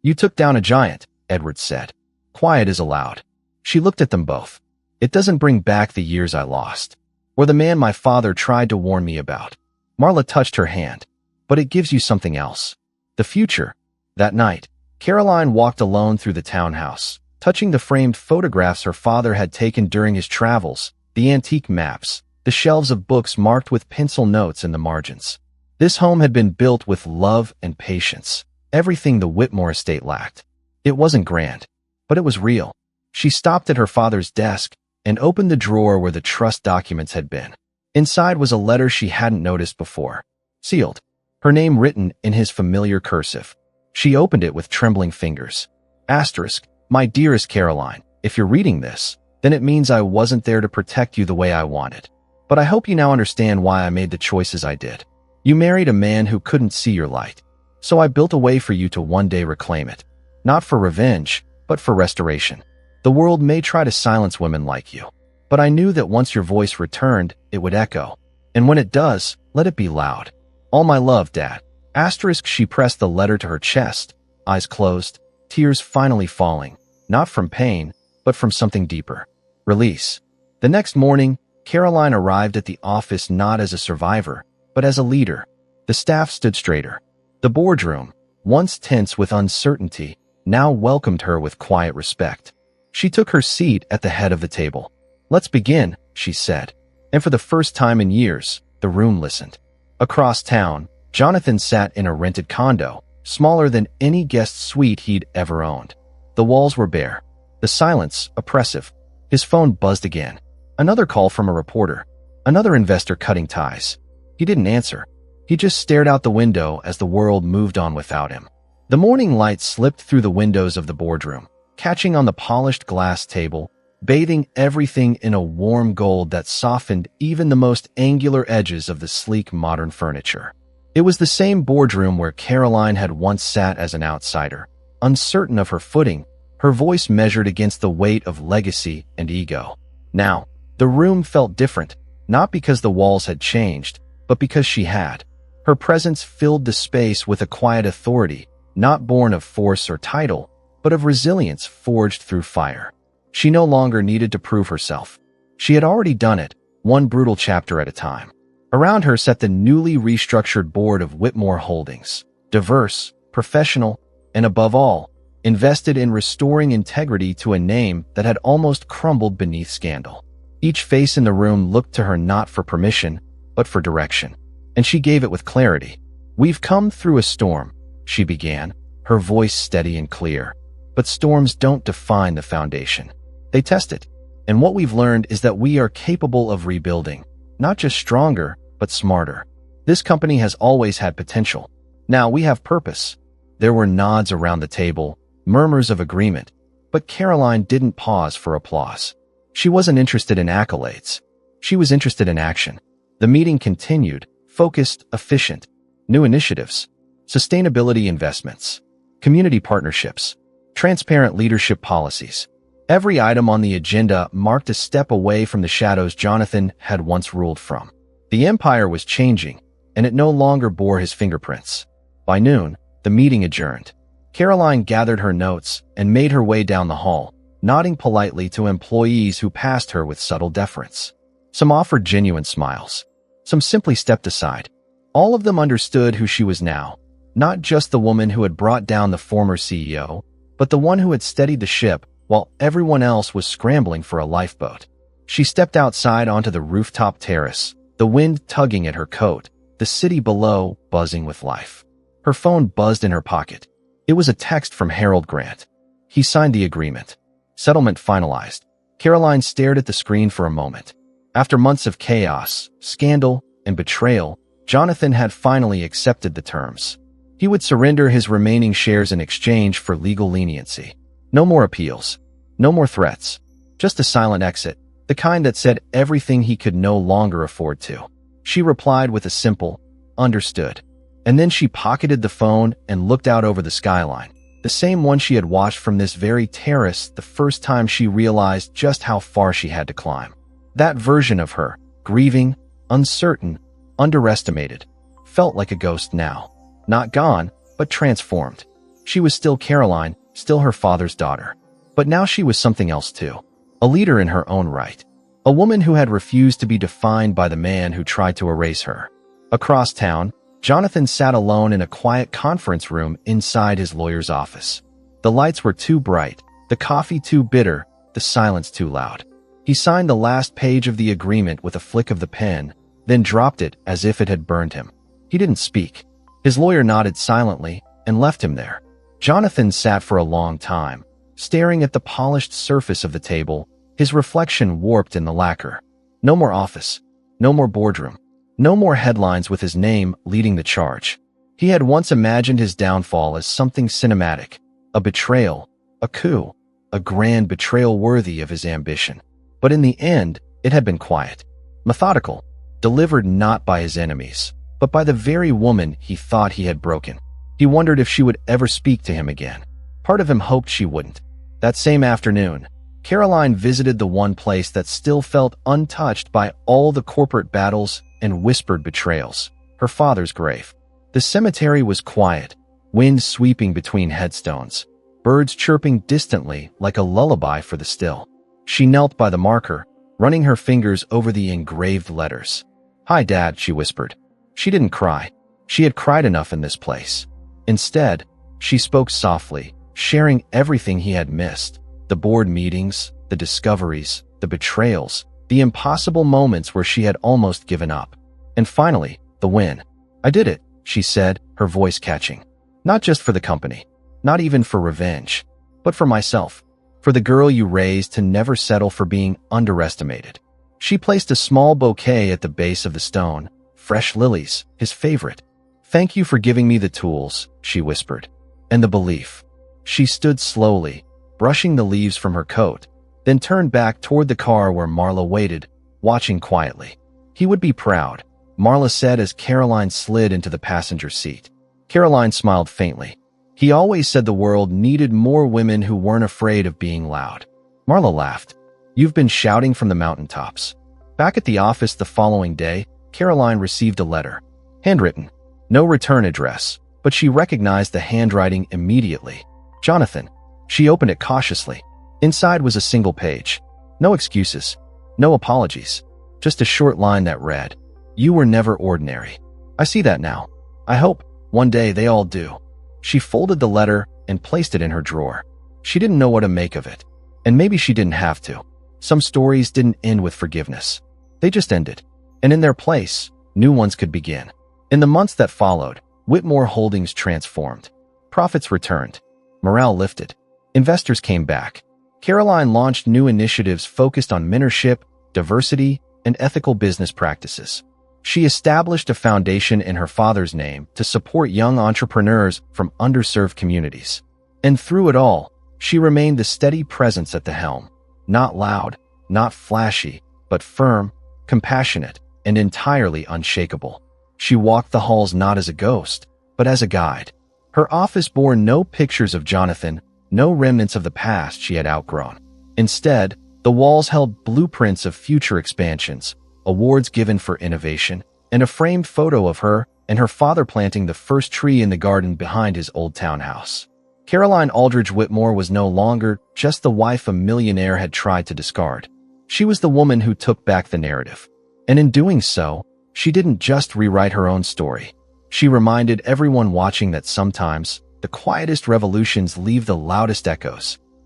[SPEAKER 1] "You took down a giant," Edward said. "Quiet is allowed." She looked at them both. "It doesn't bring back the years I lost, or the man my father tried to warn me about." Marla touched her hand. "But it gives you something else. The future." That night, Caroline walked alone through the townhouse, touching the framed photographs her father had taken during his travels, the antique maps, the shelves of books marked with pencil notes in the margins. This home had been built with love and patience, everything the Whitmore estate lacked. It wasn't grand, but it was real. She stopped at her father's desk and opened the drawer where the trust documents had been. Inside was a letter she hadn't noticed before, sealed, her name written in his familiar cursive. She opened it with trembling fingers. Asterisk, "My dearest Caroline, if you're reading this, then it means I wasn't there to protect you the way I wanted. But I hope you now understand why I made the choices I did. You married a man who couldn't see your light. So I built a way for you to one day reclaim it. Not for revenge, but for restoration. The world may try to silence women like you, but I knew that once your voice returned, it would echo. And when it does, let it be loud. All my love, Dad." Asterisk, she pressed the letter to her chest, eyes closed, tears finally falling, not from pain, but from something deeper. Release. The next morning, Caroline arrived at the office not as a survivor, but as a leader. The staff stood straighter. The boardroom, once tense with uncertainty, now welcomed her with quiet respect. She took her seat at the head of the table. "Let's begin," she said. And for the first time in years, the room listened. Across town, Jonathan sat in a rented condo, smaller than any guest suite he'd ever owned. The walls were bare. The silence oppressive. His phone buzzed again. Another call from a reporter. Another investor cutting ties. He didn't answer. He just stared out the window as the world moved on without him. The morning light slipped through the windows of the boardroom, catching on the polished glass table, bathing everything in a warm gold that softened even the most angular edges of the sleek modern furniture. It was the same boardroom where Caroline had once sat as an outsider, uncertain of her footing, her voice measured against the weight of legacy and ego. Now, the room felt different, not because the walls had changed, but because she had. Her presence filled the space with a quiet authority, not born of force or title, but of resilience forged through fire. She no longer needed to prove herself. She had already done it, one brutal chapter at a time. Around her sat the newly restructured board of Whitmore Holdings, diverse, professional, and above all, invested in restoring integrity to a name that had almost crumbled beneath scandal. Each face in the room looked to her not for permission, but for direction, and she gave it with clarity. "We've come through a storm," she began, her voice steady and clear. "But storms don't define the foundation. They test it. And what we've learned is that we are capable of rebuilding, not just stronger, but smarter. This company has always had potential. Now we have purpose." There were nods around the table, murmurs of agreement, but Caroline didn't pause for applause. She wasn't interested in accolades. She was interested in action. The meeting continued, focused, efficient. New initiatives, sustainability investments, community partnerships, transparent leadership policies. Every item on the agenda marked a step away from the shadows Jonathan had once ruled from. The empire was changing, and it no longer bore his fingerprints. By noon, the meeting adjourned. Caroline gathered her notes and made her way down the hall, nodding politely to employees who passed her with subtle deference. Some offered genuine smiles. Some simply stepped aside. All of them understood who she was now, not just the woman who had brought down the former CEO, but the one who had steadied the ship while everyone else was scrambling for a lifeboat. She stepped outside onto the rooftop terrace, the wind tugging at her coat, the city below buzzing with life. Her phone buzzed in her pocket. It was a text from Harold Grant. He signed the agreement. Settlement finalized. Caroline stared at the screen for a moment. After months of chaos, scandal, and betrayal, Jonathan had finally accepted the terms. He would surrender his remaining shares in exchange for legal leniency. No more appeals. No more threats. Just a silent exit, the kind that said everything he could no longer afford to. She replied with a simple, "Understood." And then she pocketed the phone and looked out over the skyline, the same one she had watched from this very terrace the first time she realized just how far she had to climb. That version of her, grieving, uncertain, underestimated, felt like a ghost now. Not gone, but transformed. She was still Caroline, still her father's daughter. But now she was something else too. A leader in her own right. A woman who had refused to be defined by the man who tried to erase her. Across town, Jonathan sat alone in a quiet conference room inside his lawyer's office. The lights were too bright, the coffee too bitter, the silence too loud. He signed the last page of the agreement with a flick of the pen, then dropped it as if it had burned him. He didn't speak. His lawyer nodded silently and left him there. Jonathan sat for a long time, staring at the polished surface of the table, his reflection warped in the lacquer. No more office. No more boardroom. No more headlines with his name leading the charge. He had once imagined his downfall as something cinematic, a betrayal, a coup, a grand betrayal worthy of his ambition. But in the end, it had been quiet, methodical, delivered not by his enemies, but by the very woman he thought he had broken. He wondered if she would ever speak to him again. Part of him hoped she wouldn't. That same afternoon, Caroline visited the one place that still felt untouched by all the corporate battles and whispered betrayals, her father's grave. The cemetery was quiet, wind sweeping between headstones, birds chirping distantly like a lullaby for the still. She knelt by the marker, running her fingers over the engraved letters. "Hi, Dad," she whispered. She didn't cry. She had cried enough in this place. Instead, she spoke softly, sharing everything he had missed. The board meetings, the discoveries, the betrayals, the impossible moments where she had almost given up. And finally, the win. "I did it," she said, her voice catching. "Not just for the company, not even for revenge, but for myself, for the girl you raised to never settle for being underestimated." She placed a small bouquet at the base of the stone, fresh lilies, his favorite. "Thank you for giving me the tools," she whispered. "And the belief." She stood slowly, brushing the leaves from her coat, then turned back toward the car where Marla waited, watching quietly. "He would be proud," Marla said as Caroline slid into the passenger seat. Caroline smiled faintly. "He always said the world needed more women who weren't afraid of being loud." Marla laughed. "You've been shouting from the mountaintops." Back at the office the following day, Caroline received a letter. Handwritten. No return address, but she recognized the handwriting immediately. Jonathan. She opened it cautiously. Inside was a single page. No excuses. No apologies. Just a short line that read, You were never ordinary. I see that now. I hope one day they all do. She folded the letter and placed it in her drawer. She didn't know what to make of it. And maybe she didn't have to. Some stories didn't end with forgiveness. They just ended. And in their place, new ones could begin. In the months that followed, Whitmore Holdings transformed. Profits returned. Morale lifted. Investors came back. Caroline launched new initiatives focused on mentorship, diversity, and ethical business practices. She established a foundation in her father's name to support young entrepreneurs from underserved communities. And through it all, she remained the steady presence at the helm. Not loud, not flashy, but firm, compassionate, and entirely unshakable. She walked the halls not as a ghost, but as a guide. Her office bore no pictures of Jonathan, no remnants of the past she had outgrown. Instead, the walls held blueprints of future expansions, awards given for innovation, and a framed photo of her and her father planting the first tree in the garden behind his old townhouse. Caroline Aldridge Whitmore was no longer just the wife a millionaire had tried to discard. She was the woman who took back the narrative. And in doing so, she didn't just rewrite her own story. She reminded everyone watching that sometimes, the quietest revolutions leave the loudest echoes.